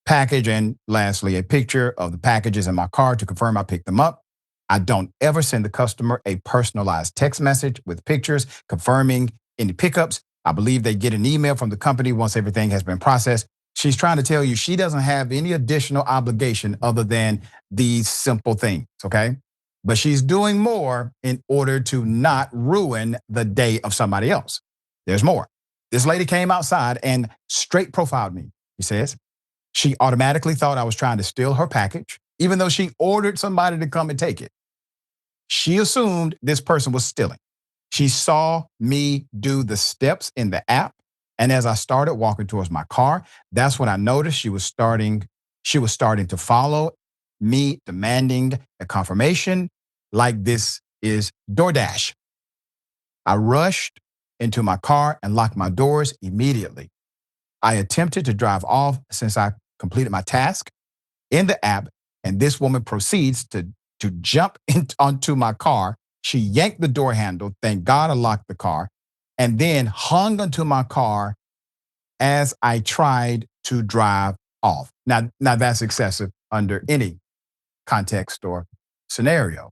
package, and lastly, a picture of the packages in my car to confirm I picked them up. I don't ever send the customer a personalized text message with pictures confirming any pickups. I believe they get an email from the company once everything has been processed. She's trying to tell you she doesn't have any additional obligation other than these simple things, okay? But she's doing more in order to not ruin the day of somebody else. There's more. This lady came outside and straight profiled me, he says. She automatically thought I was trying to steal her package, even though she ordered somebody to come and take it. She assumed this person was stealing. She saw me do the steps in the app, and as I started walking towards my car, that's when I noticed she was starting to follow me, demanding a confirmation like this is DoorDash. I rushed into my car and locked my doors immediately. I attempted to drive off since I completed my task in the app, and this woman proceeds to jump onto my car. She yanked the door handle. Thank God I locked the car, and then hung onto my car as I tried to drive off. Now that's excessive under any context or scenario.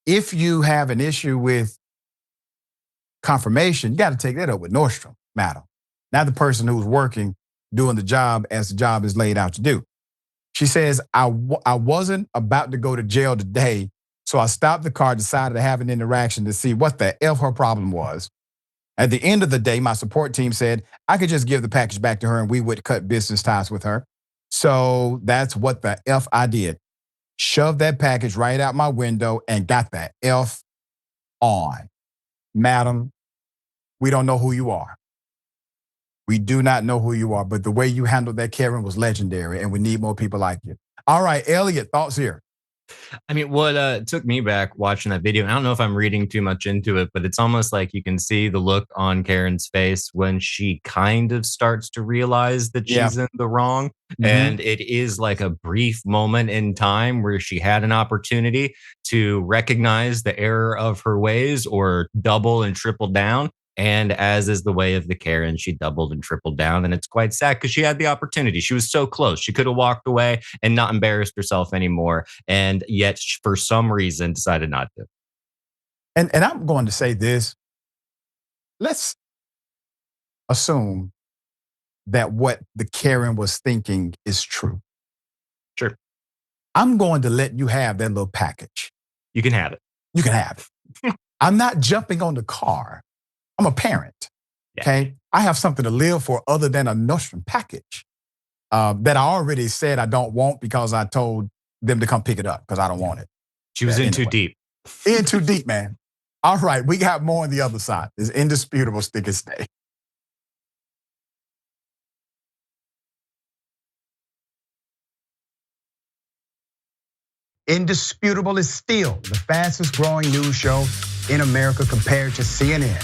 If you have an issue with confirmation, you got to take that up with Nordstrom, madam. Not the person who's working, doing the job as the job is laid out to do. She says, I wasn't about to go to jail today, so I stopped the car, decided to have an interaction to see what the F her problem was. At the end of the day, my support team said I could just give the package back to her and we would cut business ties with her. So that's what the F I did. Shoved that package right out my window and got the F on. Madam, we don't know who you are. We do not know who you are, but the way you handled that, Karen, was legendary, and we need more people like you. All right, Elliott, thoughts here? I mean, what took me back watching that video, and I don't know if I'm reading too much into it, but it's almost like you can see the look on Karen's face when she kind of starts to realize that she's in the wrong. Mm-hmm. And it is like a brief moment in time where she had an opportunity to recognize the error of her ways or double and triple down. And as is the way of the Karen, she doubled and tripled down. And it's quite sad because she had the opportunity. She was so close. She could have walked away and not embarrassed herself anymore. And yet, for some reason, decided not to. And I'm going to say this. Let's assume that what the Karen was thinking is true. Sure. I'm going to let you have that little package. You can have it. You can have it. I'm not jumping on the car. I'm a parent, okay? I have something to live for other than a Nordstrom package that I already said I don't want because I told them to come pick it up because I don't want it. She was in too deep. In too deep, man. All right, we got more on the other side. It's indisputable, stick and stay. Indisputable is still the fastest growing news show in America compared to CNN,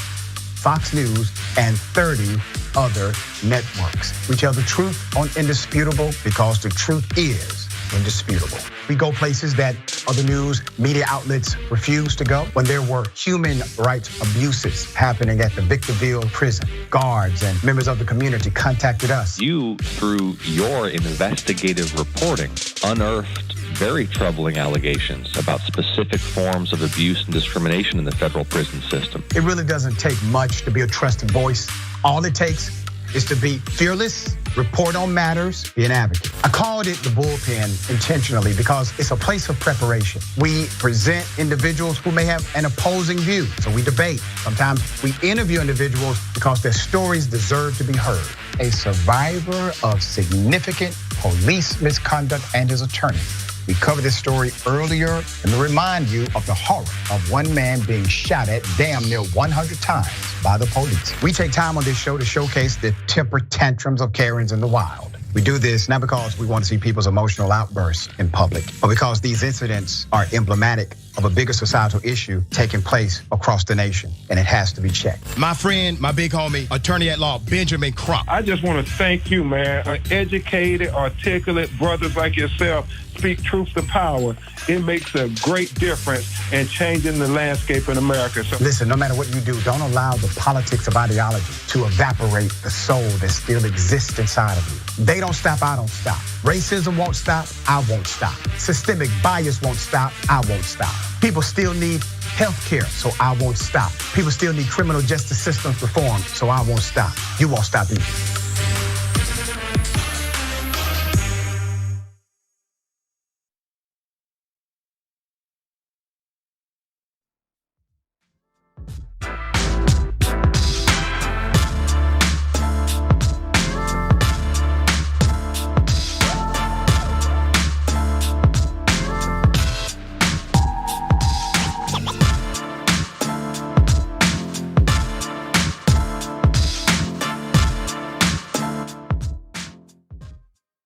Fox News, and 30 other networks. We tell the truth on Indisputable because the truth is indisputable. We go places that other news media outlets refuse to go. When there were human rights abuses happening at the Victorville prison, guards and members of the community contacted us. You, through your investigative reporting, unearthed very troubling allegations about specific forms of abuse and discrimination in the federal prison system. It really doesn't take much to be a trusted voice. All it takes is to be fearless, report on matters, be an advocate. I called it the bullpen intentionally because it's a place of preparation. We present individuals who may have an opposing view, so we debate. Sometimes we interview individuals because their stories deserve to be heard. A survivor of significant police misconduct and his attorney. We covered this story earlier and to remind you of the horror of one man being shot at damn near 100 times by the police. We take time on this show to showcase the temper tantrums of Karens in the wild. We do this not because we want to see people's emotional outbursts in public, but because these incidents are emblematic of a bigger societal issue taking place across the nation, and it has to be checked. My friend, my big homie, attorney at law, Benjamin Crump. I just want to thank you, man. Educated, articulate brothers like yourself speak truth to power. It makes a great difference in changing the landscape in America. So listen, no matter what you do, don't allow the politics of ideology to evaporate the soul that still exists inside of you. They don't stop, I don't stop. Racism won't stop, I won't stop. Systemic bias won't stop, I won't stop. People still need health care, so I won't stop. People still need criminal justice systems reform, so I won't stop. You won't stop either.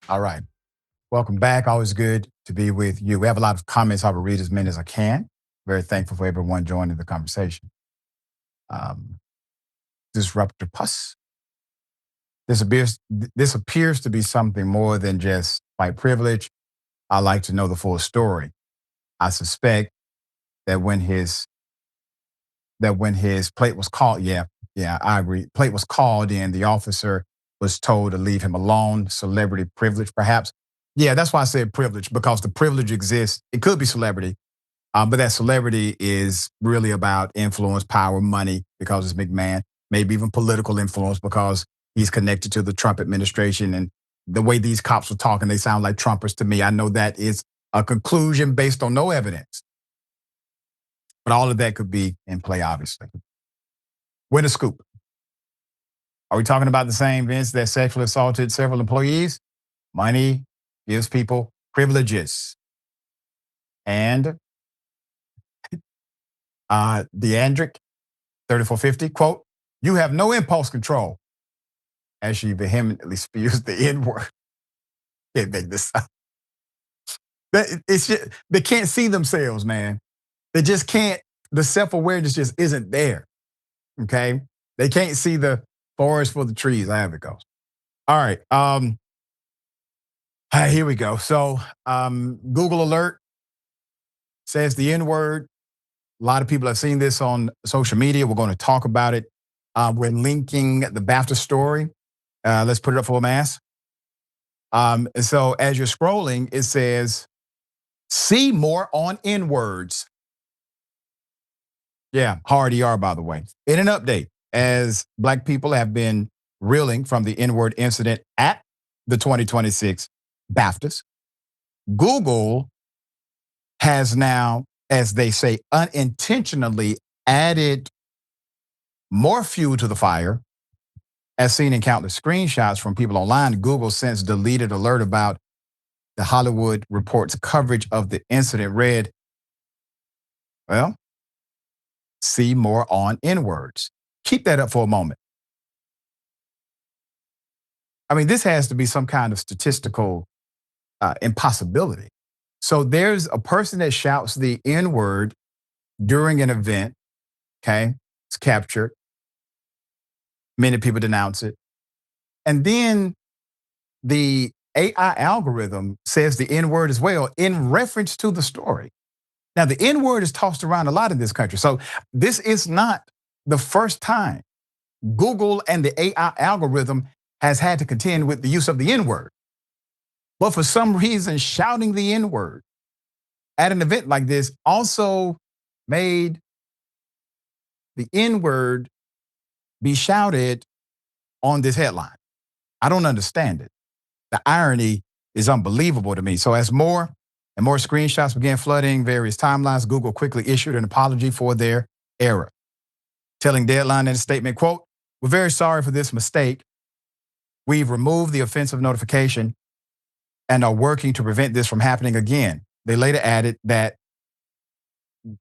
All right. Welcome back. Always good to be with you. We have a lot of comments. I will read as many as I can. Very thankful for everyone joining the conversation. Disruptor Puss. This appears to be something more than just white privilege. I like to know the full story. I suspect that when his plate was called, yeah, I agree. Plate was called in, the officer was told to leave him alone. Celebrity privilege, perhaps. Yeah, that's why I said privilege, because the privilege exists. It could be celebrity, but that celebrity is really about influence, power, money, because it's McMahon. Maybe even political influence because he's connected to the Trump administration. And the way these cops were talking, they sound like Trumpers to me. I know that is a conclusion based on no evidence. But all of that could be in play, obviously. Win a scoop. Are we talking about the same Vince that sexually assaulted several employees? Money gives people privileges. And Deandric, 3450, quote, "You have no impulse control," as she vehemently spews the N-word. Can't make this up. They can't see themselves, man. They just can't. The self-awareness just isn't there. Okay? They can't see the forest for the trees. However it goes. All right. Here we go. So Google alert says the N-word. A lot of people have seen this on social media. We're going to talk about it. We're linking the BAFTA story. Let's put it up for a mass. And so as you're scrolling, it says, see more on N-words. Yeah, hard ER, by the way. In an update, as Black people have been reeling from the N-word incident at the 2026 BAFTAs, Google has now, as they say, unintentionally added more fuel to the fire. As seen in countless screenshots from people online, Google since deleted alert about the Hollywood Report's coverage of the incident read, well, see more on N-words. Keep that up for a moment. I mean, this has to be some kind of statistical impossibility. So there's a person that shouts the N-word during an event, okay? It's captured. Many people denounce it. And then the AI algorithm says the N-word as well in reference to the story. Now, the N-word is tossed around a lot in this country. So this is not the first time Google and the AI algorithm has had to contend with the use of the N-word. But for some reason, shouting the N-word at an event like this also made the N-word be shouted on this headline. I don't understand it. The irony is unbelievable to me. So as more and more screenshots began flooding various timelines, Google quickly issued an apology for their error, telling Deadline in a statement, quote, "We're very sorry for this mistake. We've removed the offensive notification and are working to prevent this from happening again." They later added that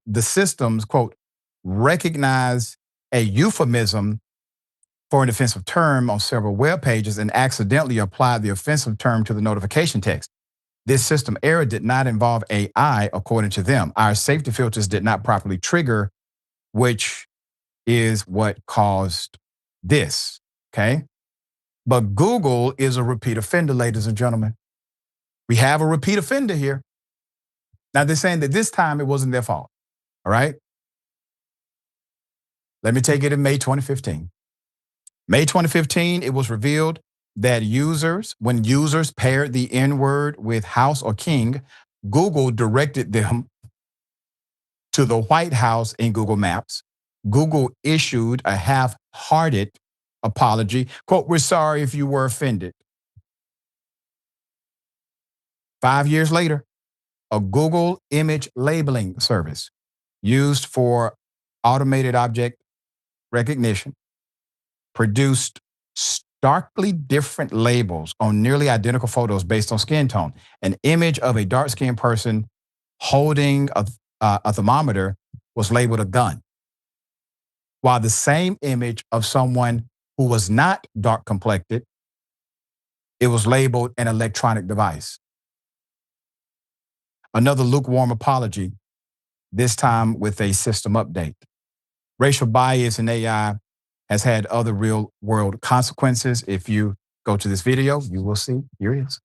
the systems, quote, "recognize a euphemism for an offensive term on several web pages and accidentally applied the offensive term to the notification text. This system error did not involve AI, according to them. Our safety filters did not properly trigger, which is what caused this." Okay? But Google is a repeat offender, ladies and gentlemen. We have a repeat offender here. Now they're saying that this time it wasn't their fault. All right? Let me take it in May 2015. May 2015, it was revealed that when users paired the N-word with house or king, Google directed them to the White House in Google Maps. Google issued a half-hearted apology. Quote, "We're sorry if you were offended." 5 years later, a Google image labeling service used for automated object recognition produced starkly different labels on nearly identical photos based on skin tone. An image of a dark-skinned person holding a thermometer was labeled a gun, while the same image of someone who was not dark-complected, it was labeled an electronic device. Another lukewarm apology, this time with a system update. Racial bias in AI has had other real-world consequences. If you go to this video, you will see. Here it is.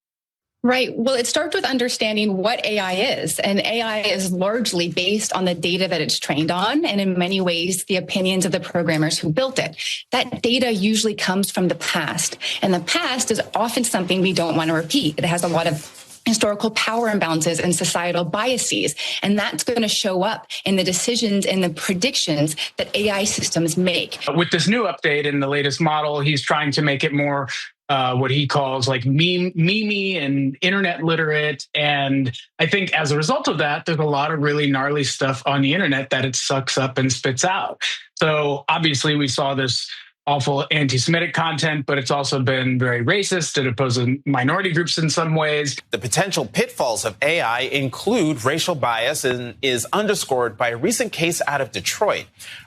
Right. Well, it starts with understanding what AI is. And AI is largely based on the data that it's trained on, and in many ways, the opinions of the programmers who built it. That data usually comes from the past. And the past is often something we don't want to repeat. It has a lot of historical power imbalances and societal biases. And that's going to show up in the decisions and the predictions that AI systems make. With this new update in the latest model, he's trying to make it more what he calls like memey and internet literate. And I think as a result of that, there's a lot of really gnarly stuff on the internet that it sucks up and spits out. So obviously we saw this awful anti-Semitic content, but it's also been very racist. It opposes minority groups in some ways. The potential pitfalls of AI include racial bias and is underscored by a recent case out of Detroit.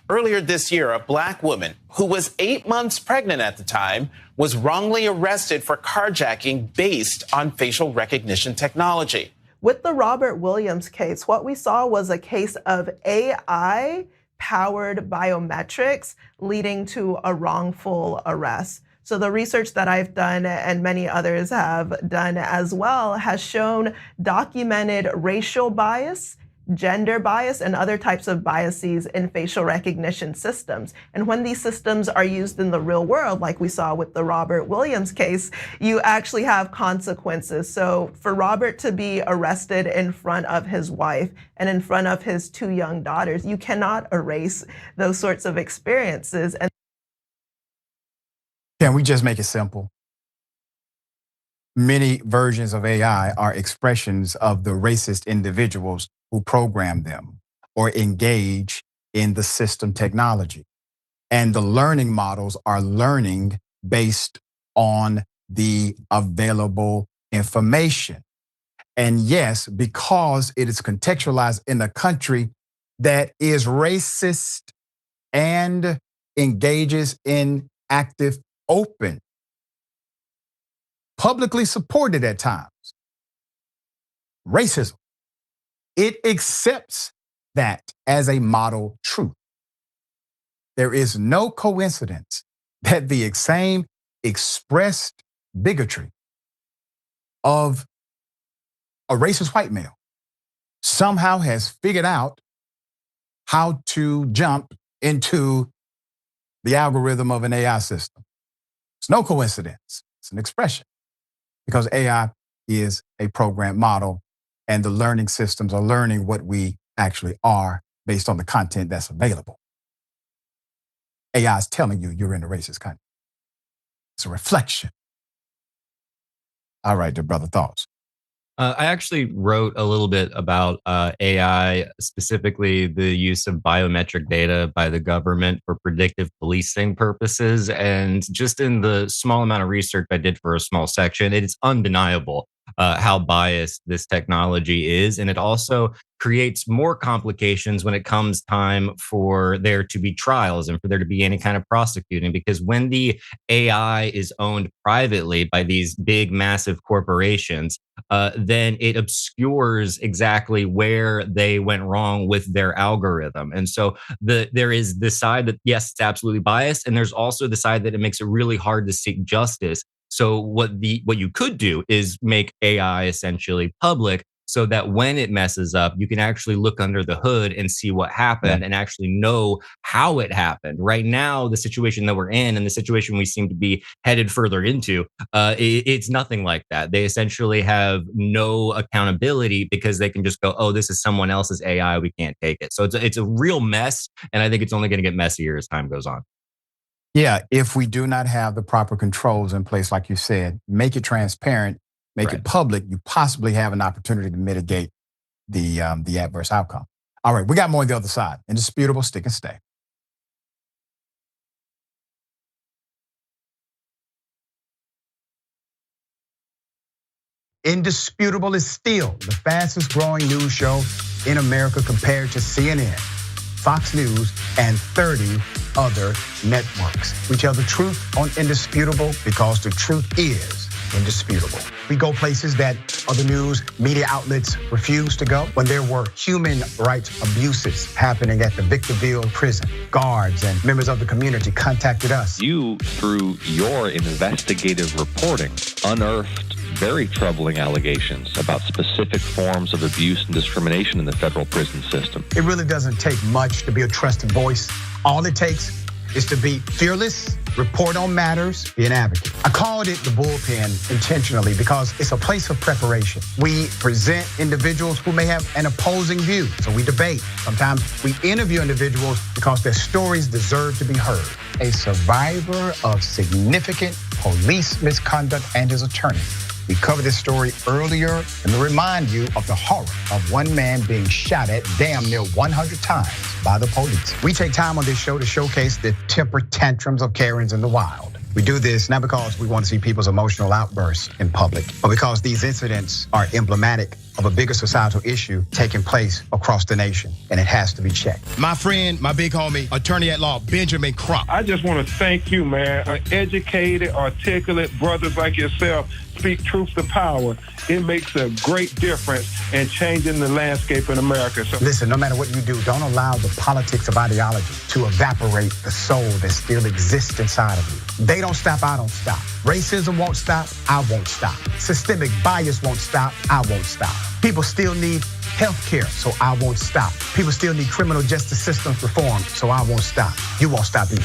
Earlier this year, a black woman who was 8 months pregnant at the time was wrongly arrested for carjacking based on facial recognition technology. With the Robert Williams case, what we saw was a case of AI-powered biometrics leading to a wrongful arrest. So the research that I've done and many others have done as well has shown documented racial bias, gender bias, and other types of biases in facial recognition systems. And when these systems are used in the real world, like we saw with the Robert Williams case, you actually have consequences. So for Robert to be arrested in front of his wife and in front of his 2 young daughters, you cannot erase those sorts of experiences. And can we just make it simple? Many versions of AI are expressions of the racist individuals who program them or engage in the system technology. And the learning models are learning based on the available information. And yes, because it is contextualized in a country that is racist and engages in active, open, publicly supported at times, racism. It accepts that as a model truth. There is no coincidence that the same expressed bigotry of a racist white male somehow has figured out how to jump into the algorithm of an AI system. It's no coincidence. It's an expression because AI is a program model. And the learning systems are learning what we actually are based on the content that's available. AI is telling you you're in a racist country. It's a reflection. All right, dear brother, thoughts? I actually wrote a little bit about AI, specifically the use of biometric data by the government for predictive policing purposes. And just in the small amount of research I did for a small section, it's undeniable how biased this technology is. And it also creates more complications when it comes time for there to be trials and for there to be any kind of prosecuting. Because when the AI is owned privately by these big, massive corporations, then it obscures exactly where they went wrong with their algorithm. And so there is the side that, yes, it's absolutely biased. And there's also the side that it makes it really hard to seek justice. So what you could do is make AI essentially public, so that when it messes up, you can actually look under the hood and see what happened and actually know how it happened. Right now, the situation that we're in and the situation we seem to be headed further into, it's nothing like that. They essentially have no accountability because they can just go, oh, this is someone else's AI. We can't take it. So it's a real mess. And I think it's only going to get messier as time goes on. Yeah, if we do not have the proper controls in place, like you said, make it transparent, make it public, you possibly have an opportunity to mitigate the adverse outcome. All right, we got more on the other side. Indisputable, stick and stay. Indisputable is still the fastest growing news show in America compared to CNN, Fox News, and 30 other networks. We tell the truth on Indisputable because the truth is indisputable. We go places that other news media outlets refuse to go. When there were human rights abuses happening at the Victorville prison, guards and members of the community contacted us. You, through your investigative reporting, unearthed very troubling allegations about specific forms of abuse and discrimination in the federal prison system. It really doesn't take much to be a trusted voice. All it takes is to be fearless, report on matters, be an advocate. I called it the bullpen intentionally because it's a place of preparation. We present individuals who may have an opposing view, so we debate. Sometimes we interview individuals because their stories deserve to be heard. A survivor of significant police misconduct and his attorney. We covered this story earlier, and to remind you of the horror of one man being shot at damn near 100 times by the police. We take time on this show to showcase the temper tantrums of Karens in the wild. We do this not because we want to see people's emotional outbursts in public, but because these incidents are emblematic of a bigger societal issue taking place across the nation, and it has to be checked. My friend, my big homie, attorney at law, Benjamin Crump. I just want to thank you, man. Educated, articulate brothers like yourself speak truth to power. It makes a great difference in changing the landscape in America. So listen, no matter what you do, don't allow the politics of ideology to evaporate the soul that still exists inside of you. They don't stop, I don't stop. Racism won't stop, I won't stop. Systemic bias won't stop, I won't stop. People still need health care, so I won't stop. People still need criminal justice systems reform, so I won't stop. You won't stop either.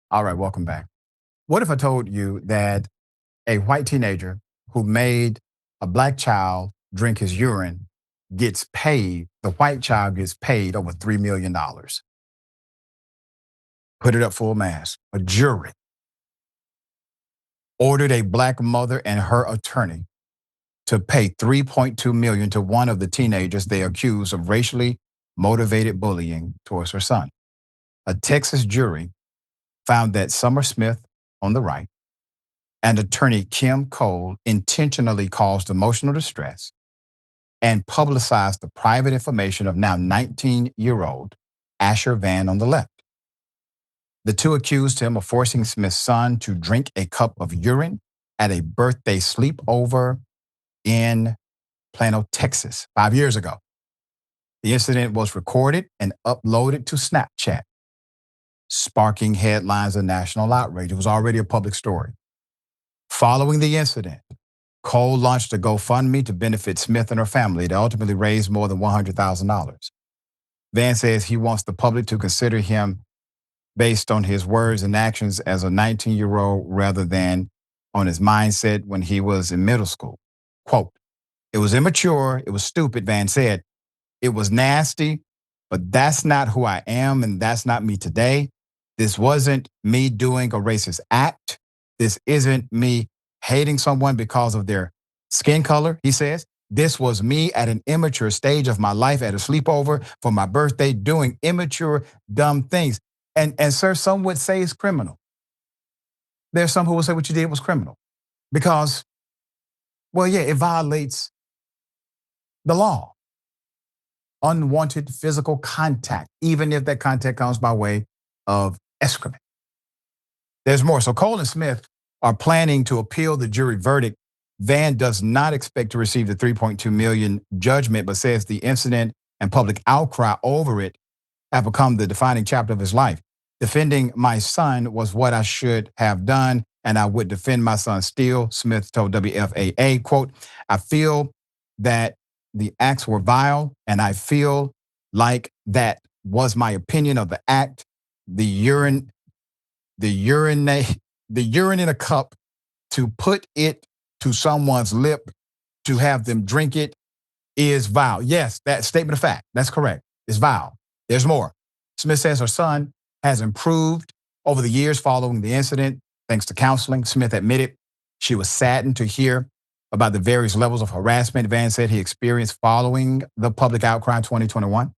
All right, welcome back. What if I told you that a white teenager who made a black child drink his urine gets paid, the white child gets paid over $3 million? Put it up full mass. A jury ordered a black mother and her attorney to pay $3.2 million to one of the teenagers they accused of racially motivated bullying towards her son. A Texas jury found that Summer Smith on the right and attorney Kim Cole intentionally caused emotional distress and publicized the private information of now 19-year-old Asher Van on the left. The two accused him of forcing Smith's son to drink a cup of urine at a birthday sleepover in Plano, Texas, 5 years ago. The incident was recorded and uploaded to Snapchat, sparking headlines of national outrage. It was already a public story. Following the incident, Cole launched a GoFundMe to benefit Smith and her family. It ultimately raised more than $100,000. Van says he wants the public to consider him based on his words and actions as a 19-year-old rather than on his mindset when he was in middle school. Quote, "It was immature, it was stupid," Van said. "It was nasty, but that's not who I am and that's not me today. This wasn't me doing a racist act. This isn't me hating someone because of their skin color," he says. "This was me at an immature stage of my life at a sleepover for my birthday doing immature, dumb things." And sir, some would say it's criminal. There's some who will say what you did was criminal because, well, yeah, it violates the law. Unwanted physical contact, even if that contact comes by way of excrement. There's more. So Cole and Smith are planning to appeal the jury verdict. Van does not expect to receive the $3.2 million judgment, but says the incident and public outcry over it have become the defining chapter of his life. "Defending my son was what I should have done, and I would defend my son still," Smith told WFAA, quote, "I feel that the acts were vile, and I feel like that was my opinion of the act. The urine in a cup, to put it to someone's lip, to have them drink it, is vile." Yes, that statement of fact, that's correct. It's vile. There's more. Smith says her son has improved over the years following the incident, thanks to counseling. Smith admitted she was saddened to hear about the various levels of harassment Van said he experienced following the public outcry in 2021.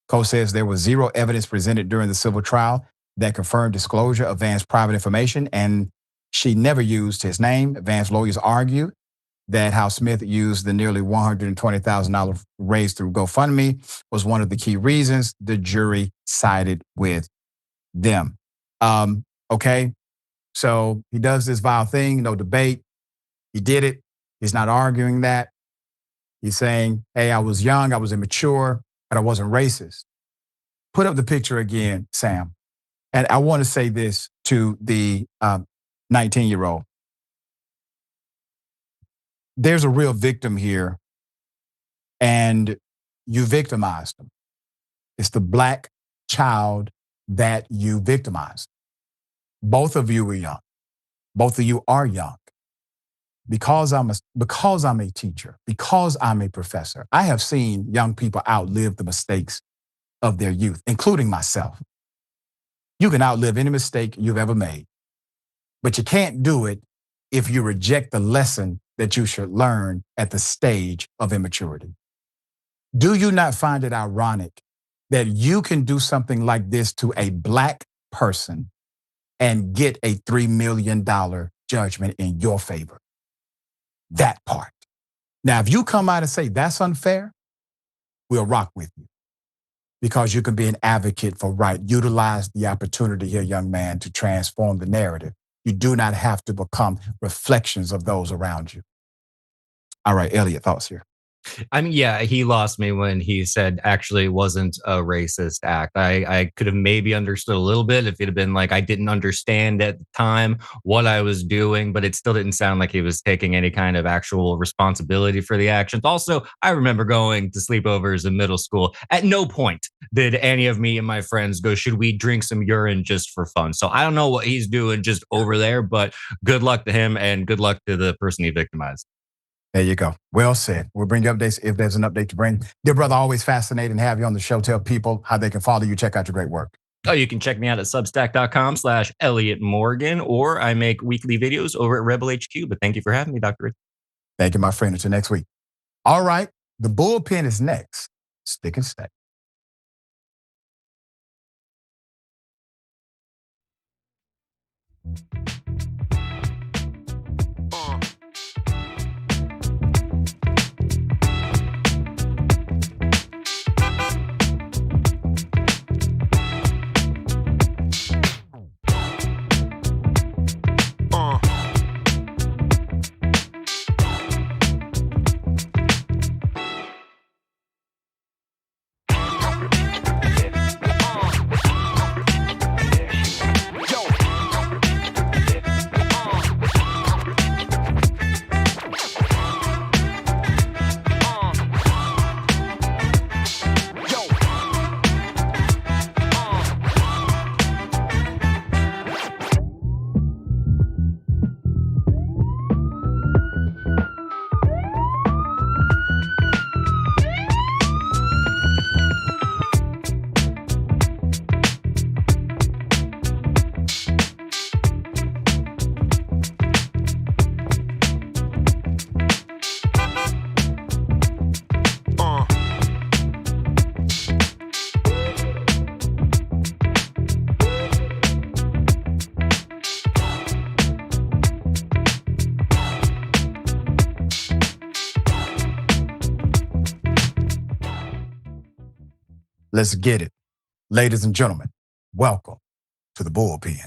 Cole says there was zero evidence presented during the civil trial that confirmed disclosure of Van's private information, and she never used his name. Van's lawyers argued that how Smith used the nearly $120,000 raised through GoFundMe was one of the key reasons the jury sided with them. Okay, so he does this vile thing, no debate. He did it. He's not arguing that. He's saying, hey, I was young, I was immature, but I wasn't racist. Put up the picture again, Sam. And I want to say this to the 19-year-old. There's a real victim here, and you victimized them. It's the Black child that you victimized. Both of you were young. Both of you are young. Because I'm a teacher, because I'm a professor, I have seen young people outlive the mistakes of their youth, including myself. You can outlive any mistake you've ever made, but you can't do it if you reject the lesson that you should learn at the stage of immaturity. Do you not find it ironic that you can do something like this to a Black person and get a $3 million judgment in your favor? That part. Now, if you come out and say that's unfair, we'll rock with you, because you can be an advocate for right. Utilize the opportunity here, young man, to transform the narrative. You do not have to become reflections of those around you. All right, Elliott, thoughts here. I mean, yeah, he lost me when he said actually it wasn't a racist act. I could have maybe understood a little bit if it had been like I didn't understand at the time what I was doing, but it still didn't sound like he was taking any kind of actual responsibility for the actions. Also, I remember going to sleepovers in middle school. At no point did any of me and my friends go, should we drink some urine just for fun? So I don't know what he's doing just over there, but good luck to him and good luck to the person he victimized. There you go. Well said. We'll bring you updates if there's an update to bring. Dear brother, always fascinating to have you on the show. Tell people how they can follow you, check out your great work. Oh, you can check me out at substack.com/Elliott Morgan, or I make weekly videos over at Rebel HQ. But thank you for having me, Dr. Rich. Thank you, my friend. Until next week. All right. The bullpen is next. Stick and stay. Let's get it. Ladies and gentlemen, welcome to the bullpen.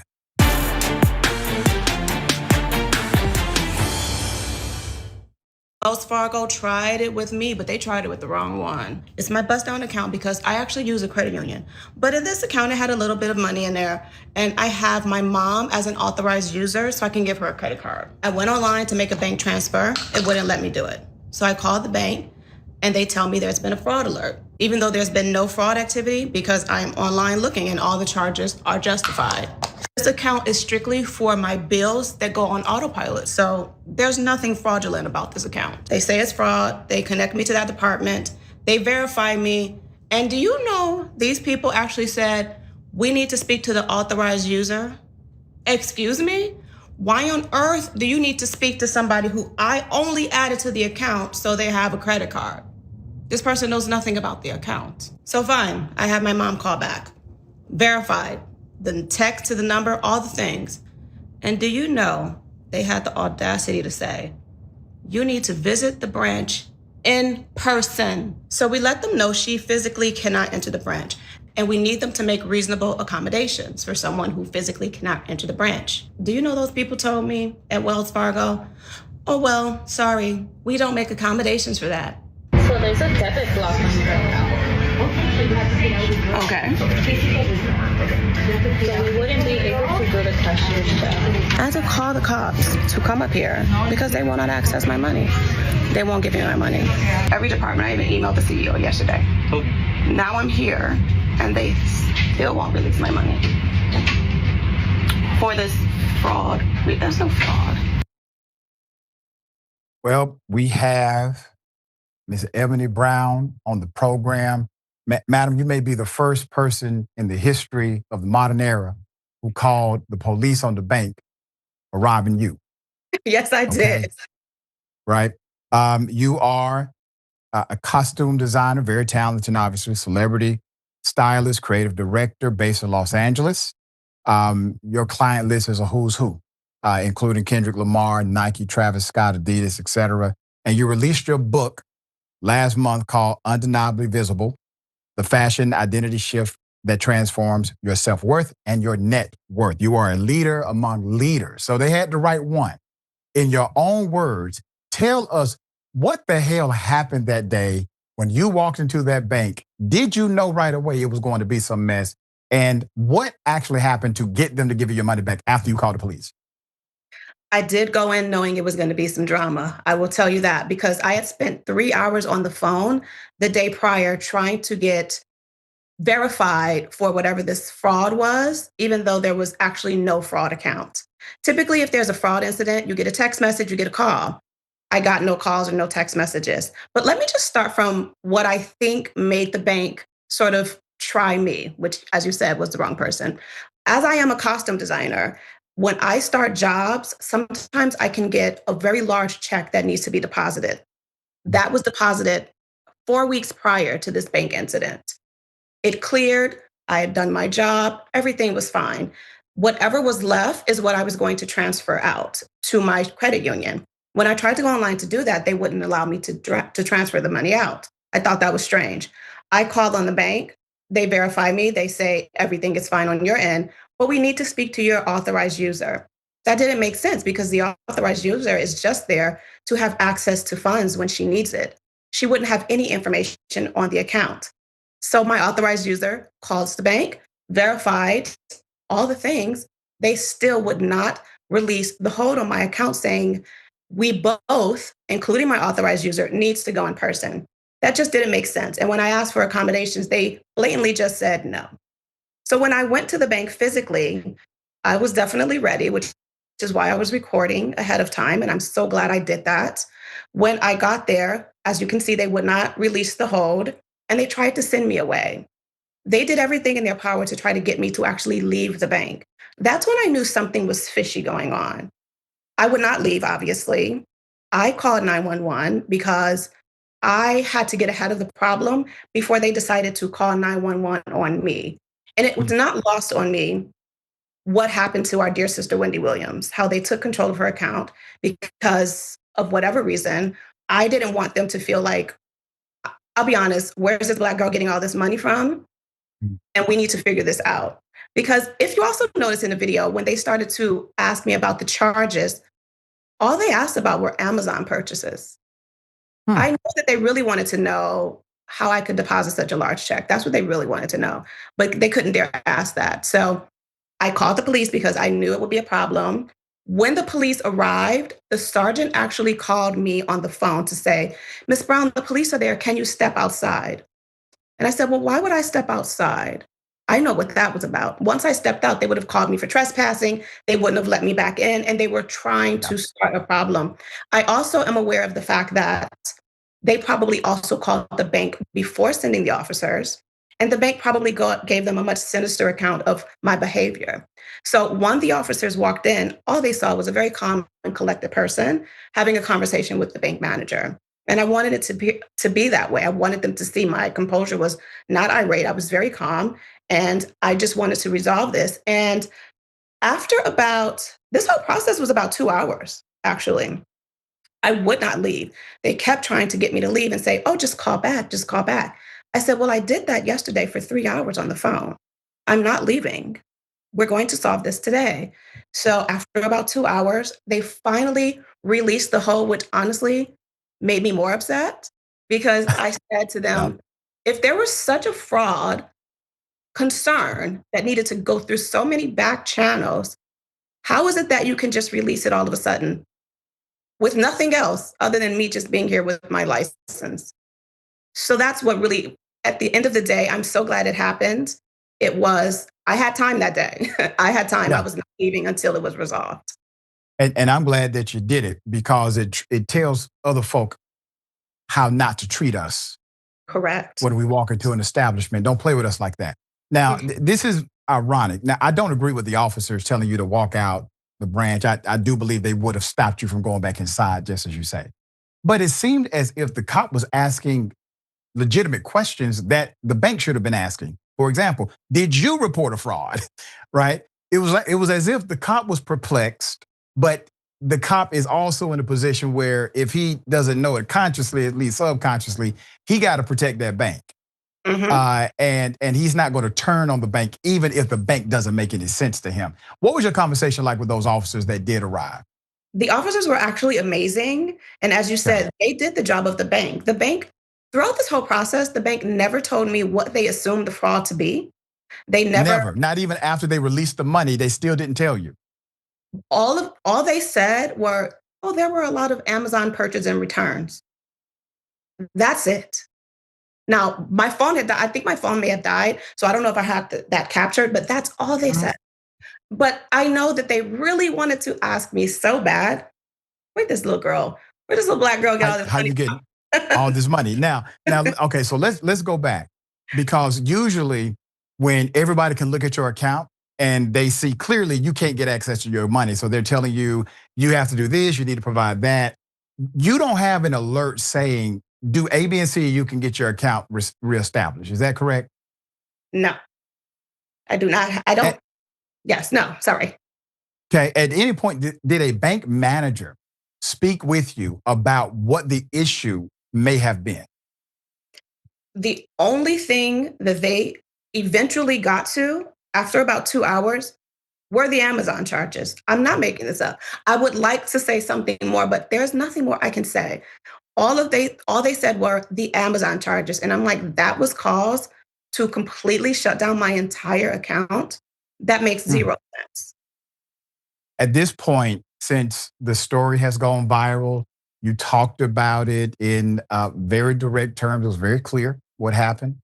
Wells Fargo tried it with me, but they tried it with the wrong one. It's my bust down account because I actually use a credit union. But in this account, it had a little bit of money in there, and I have my mom as an authorized user, so I can give her a credit card. I went online to make a bank transfer. It wouldn't let me do it. So I called the bank, and they tell me there's been a fraud alert, even though there's been no fraud activity because I'm online looking and all the charges are justified. This account is strictly for my bills that go on autopilot. So there's nothing fraudulent about this account. They say it's fraud. They connect me to that department. They verify me. And do you know these people actually said, we need to speak to the authorized user? Excuse me? Why on earth do you need to speak to somebody who I only added to the account so they have a credit card? This person knows nothing about the account. So fine, I have my mom call back. Verified. The text to the number, all the things. And do you know they had the audacity to say, you need to visit the branch in person. So we let them know she physically cannot enter the branch. And we need them to make reasonable accommodations for someone who physically cannot enter the branch. Do you know those people told me at Wells Fargo, oh, well, sorry, we don't make accommodations for that. So there's a debit block on your account. Okay. So we wouldn't be able to do the cashier's check. I had to call the cops to come up here because they will not access my money. They won't give me my money. Every department, I even emailed the CEO yesterday. Now I'm here and they still won't release my money for this fraud. There's no fraud. Well, we have Ms. Ebony Brown on the program. Madam, you may be the first person in the history of the modern era who called the police on the bank for robbing you. Yes, I did. Right? You are a costume designer, very talented and obviously celebrity, stylist, creative director based in Los Angeles. Your client list is a who's who, including Kendrick Lamar, Nike, Travis Scott, Adidas, etc. And you released your book last month called Undeniably Visible, the fashion identity shift that transforms your self-worth and your net worth. You are a leader among leaders. So they had the right one. In your own words, tell us what the hell happened that day when you walked into that bank. Did you know right away it was going to be some mess? And what actually happened to get them to give you your money back after you called the police? I did go in knowing it was going to be some drama. I will tell you that because I had spent 3 hours on the phone the day prior trying to get verified for whatever this fraud was, even though there was actually no fraud account. Typically, if there's a fraud incident, you get a text message, you get a call. I got no calls or no text messages. But let me just start from what I think made the bank sort of try me, which, as you said, was the wrong person. As I am a costume designer, when I start jobs, sometimes I can get a very large check that needs to be deposited. That was deposited 4 weeks prior to this bank incident. It cleared. I had done my job. Everything was fine. Whatever was left is what I was going to transfer out to my credit union. When I tried to go online to do that, they wouldn't allow me to transfer the money out. I thought that was strange. I called on the bank. They verify me. They say everything is fine on your end, but we need to speak to your authorized user. That didn't make sense because the authorized user is just there to have access to funds when she needs it. She wouldn't have any information on the account. So my authorized user calls the bank, verified all the things. They still would not release the hold on my account saying, we both, including my authorized user, needs to go in person. That just didn't make sense. And when I asked for accommodations, they blatantly just said no. So when I went to the bank physically, I was definitely ready, which is why I was recording ahead of time. And I'm so glad I did that. When I got there, as you can see, they would not release the hold and they tried to send me away. They did everything in their power to try to get me to actually leave the bank. That's when I knew something was fishy going on. I would not leave, obviously. I called 911 because I had to get ahead of the problem before they decided to call 911 on me. And it was not lost on me what happened to our dear sister, Wendy Williams, how they took control of her account because of whatever reason. I didn't want them to feel like, I'll be honest, where's this Black girl getting all this money from? and we need to figure this out. Because if you also notice in the video, when they started to ask me about the charges, all they asked about were Amazon purchases. I know that they really wanted to know how I could deposit such a large check. That's what they really wanted to know, but they couldn't dare ask that. So I called the police because I knew it would be a problem. When the police arrived, the sergeant actually called me on the phone to say, "Miss Brown, the police are there. Can you step outside?" And I said, "Well, why would I step outside? I know what that was about." Once I stepped out, they would have called me for trespassing. They wouldn't have let me back in, and they were trying to start a problem. I also am aware of the fact that they probably also called the bank before sending the officers, and the bank probably gave them a much sinister account of my behavior. So when the officers walked in, all they saw was a very calm and collected person having a conversation with the bank manager. And I wanted it to be that way. I wanted them to see my composure was not irate. I was very calm, and I just wanted to resolve this. And after this whole process was about 2 hours, actually. I would not leave. They kept trying to get me to leave and say, "Oh, just call back, just call back." I said, "Well, I did that yesterday for 3 hours on the phone. I'm not leaving. We're going to solve this today." So after about 2 hours, they finally released the hold, which honestly made me more upset because I said to them, if there was such a fraud concern that needed to go through so many back channels, how is it that you can just release it all of a sudden with nothing else other than me just being here with my license? So that's what really, at the end of the day, I'm so glad it happened. I had time that day. I had time. Yeah. I was not leaving until it was resolved. And I'm glad that you did it because it tells other folk how not to treat us. Correct. When we walk into an establishment, don't play with us like that. Now, this is ironic. Now, I don't agree with the officers telling you to walk out the branch. I do believe they would have stopped you from going back inside, just as you say. But it seemed as if the cop was asking legitimate questions that the bank should have been asking. For example, did you report a fraud? Right? It was as if the cop was perplexed, but the cop is also in a position where if he doesn't know it consciously, at least subconsciously, he got to protect that bank. And he's not going to turn on the bank, even if the bank doesn't make any sense to him. What was your conversation like with those officers that did arrive? The officers were actually amazing. And as you said, they did the job of the bank. The bank, throughout this whole process, the bank never told me what they assumed the fraud to be. They never. Not even after they released the money, they still didn't tell you. All they said were, "Oh, there were a lot of Amazon purchases and returns." That's it. Now, my phone had died. I think my phone may have died, so I don't know if I had that captured, but that's all they said. But I know that they really wanted to ask me so bad, where'd this little black girl get all this money? How you get all this money? Now, okay, so let's go back, because usually when everybody can look at your account and they see clearly you can't get access to your money, so they're telling you, you have to do this, you need to provide that. You don't have an alert saying, do A, B, and C, you can get your account reestablished. Is that correct? No, I do not. I don't. Yes, no, sorry. Okay, at any point, did a bank manager speak with you about what the issue may have been? The only thing that they eventually got to after about 2 hours were the Amazon charges. I'm not making this up. I would like to say something more, but there's nothing more I can say. All they said were the Amazon charges. And I'm like, that was cause to completely shut down my entire account? That makes zero sense. At this point, since the story has gone viral, you talked about it in very direct terms. It was very clear what happened.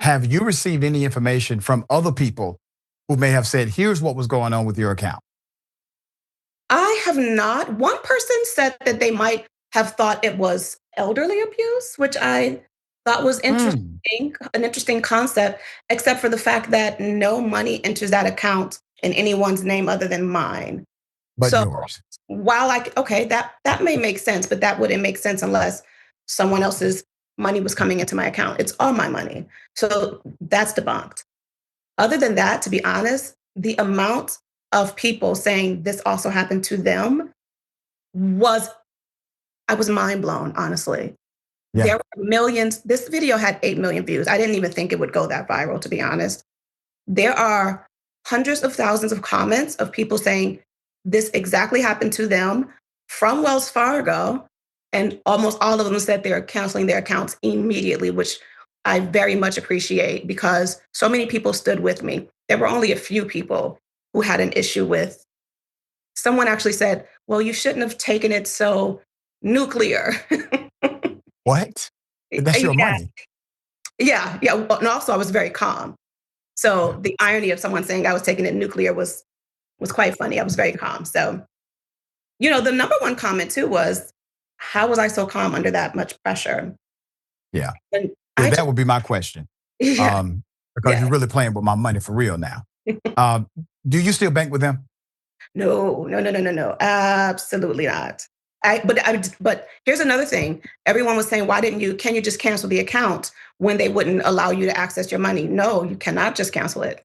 Have you received any information from other people who may have said, here's what was going on with your account? I have not. One person said that they might have thought it was elderly abuse, which I thought was interesting, an interesting concept, except for the fact that no money enters that account in anyone's name other than mine. But yours. While that may make sense, but that wouldn't make sense unless someone else's money was coming into my account. It's all my money. So that's debunked. Other than that, to be honest, the amount of people saying this also happened to them I was mind blown, honestly. Yeah. There were millions. This video had 8 million views. I didn't even think it would go that viral, to be honest. There are hundreds of thousands of comments of people saying this exactly happened to them from Wells Fargo. And almost all of them said they're canceling their accounts immediately, which I very much appreciate because so many people stood with me. There were only a few people who had an issue with. Someone actually said, well, you shouldn't have taken it so nuclear. What? That's your money. Yeah. Well, and also I was very calm. So the irony of someone saying I was taking it nuclear was quite funny. I was very calm. So, the number one comment too was, how was I so calm under that much pressure? Yeah. And That would be my question. Yeah. Because you're really playing with my money for real now. Do you still bank with them? No. Absolutely not. But here's another thing. Everyone was saying, can you just cancel the account when they wouldn't allow you to access your money? No, you cannot just cancel it.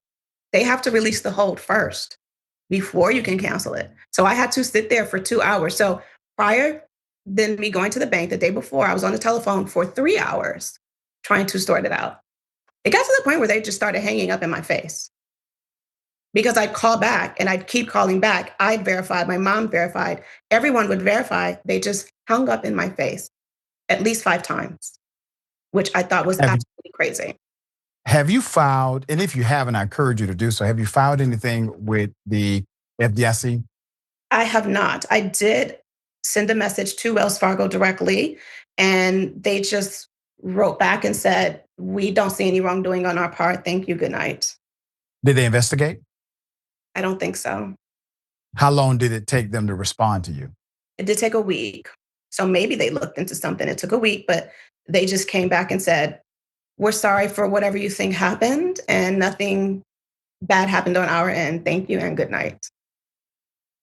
They have to release the hold first before you can cancel it. So I had to sit there for 2 hours. So prior than me going to the bank the day before, I was on the telephone for 3 hours trying to sort it out. It got to the point where they just started hanging up in my face. Because I'd call back and I'd keep calling back. I'd verified, my mom verified, everyone would verify. They just hung up in my face at least 5 times, which I thought was absolutely crazy. Have you filed, and if you haven't, I encourage you to do so, have you filed anything with the FDIC? I have not. I did send a message to Wells Fargo directly, and they just wrote back and said, we don't see any wrongdoing on our part. Thank you. Good night. Did they investigate? I don't think so. How long did it take them to respond to you? It did take a week. So maybe they looked into something. It took a week, but they just came back and said, we're sorry for whatever you think happened and nothing bad happened on our end. Thank you and good night.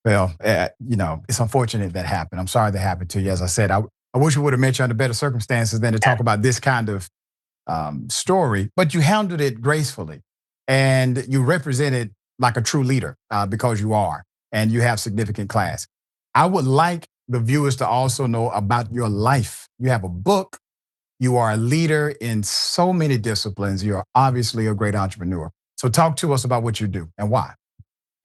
Well, it's unfortunate that happened. I'm sorry that happened to you. As I said, I wish we would have met you under better circumstances than to talk about this kind of story, but you handled it gracefully and you represented like a true leader because you are, and you have significant class. I would like the viewers to also know about your life. You have a book. You are a leader in so many disciplines. You're obviously a great entrepreneur. So talk to us about what you do and why.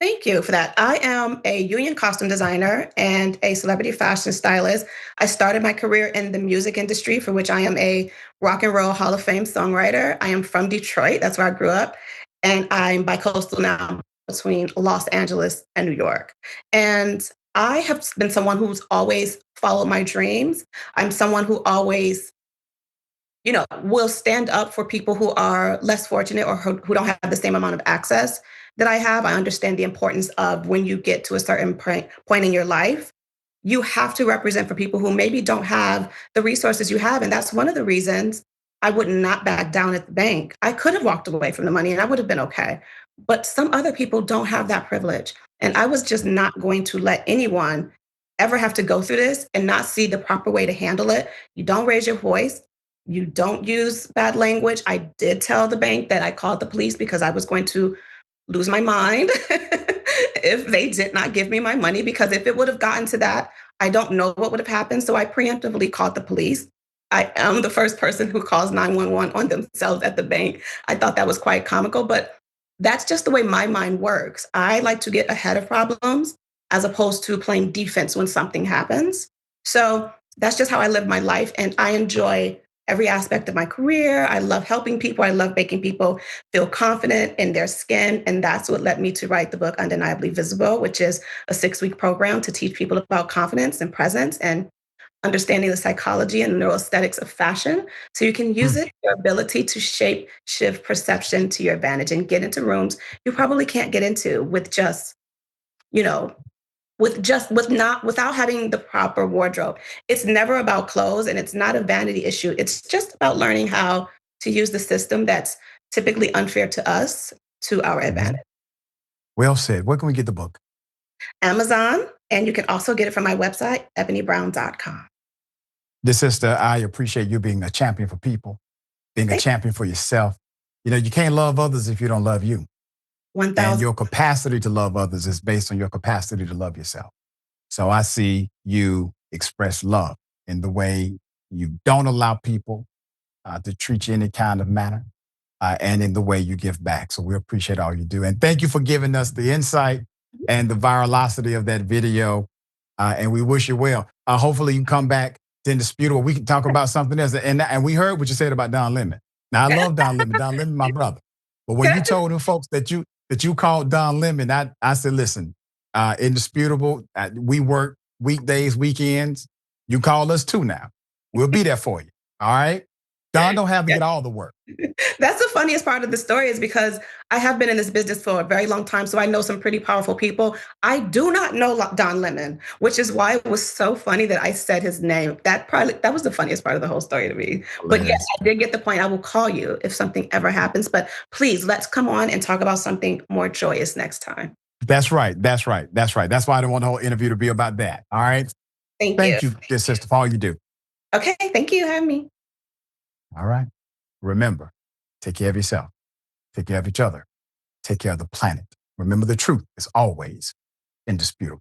Thank you for that. I am a union costume designer and a celebrity fashion stylist. I started my career in the music industry, for which I am a rock and roll Hall of Fame songwriter. I am from Detroit. That's where I grew up. And I'm bicoastal now between Los Angeles and New York. And I have been someone who's always followed my dreams. I'm someone who always, will stand up for people who are less fortunate or who don't have the same amount of access that I have. I understand the importance of when you get to a certain point in your life, you have to represent for people who maybe don't have the resources you have. And that's one of the reasons I would not back down at the bank. I could have walked away from the money and I would have been okay. But some other people don't have that privilege. And I was just not going to let anyone ever have to go through this and not see the proper way to handle it. You don't raise your voice. You don't use bad language. I did tell the bank that I called the police because I was going to lose my mind if they did not give me my money, because if it would have gotten to that, I don't know what would have happened. So I preemptively called the police. I am the first person who calls 911 on themselves at the bank. I thought that was quite comical, but that's just the way my mind works. I like to get ahead of problems as opposed to playing defense when something happens. So that's just how I live my life. And I enjoy every aspect of my career. I love helping people. I love making people feel confident in their skin. And that's what led me to write the book Undeniably Visible, which is a 6-week program to teach people about confidence and presence and understanding the psychology and neuroaesthetics of fashion. So you can use it, your ability to shift perception to your advantage and get into rooms you probably can't get into without having the proper wardrobe. It's never about clothes and it's not a vanity issue. It's just about learning how to use the system that's typically unfair to us to our advantage. Well said. Where can we get the book? Amazon, and you can also get it from my website, ebonybrown.com. Dear sister, I appreciate you being a champion for people, being a champion for yourself. You can't love others if you don't love you. 1,000. And your capacity to love others is based on your capacity to love yourself. So I see you express love in the way You don't allow people to treat you any kind of manner, and in the way you give back. So we appreciate all you do. And thank you for giving us the insight and the virality of that video. And we wish you well. Hopefully you can come back to Indisputable. We can talk about something else. And we heard what you said about Don Lemon. Now, I love Don Lemon. Don Lemon, my brother. But when you told them folks that you called Don Lemon, I said, listen, Indisputable, we work weekdays, weekends. You call us too now. We'll be there for you. All right? Don don't have to get all the work. That's the funniest part of the story is because I have been in this business for a very long time, so I know some pretty powerful people. I do not know Don Lemon, which is why it was so funny that I said his name. That was the funniest part of the whole story to me. But yes, I did get the point. I will call you if something ever happens. But please, let's come on and talk about something more joyous next time. That's right. That's right. That's right. That's why I don't want the whole interview to be about that. All right? Thank you, dear sister, for all you do. Okay, thank you for having me. All right. Remember, take care of yourself. Take care of each other. Take care of the planet. Remember, the truth is always indisputable.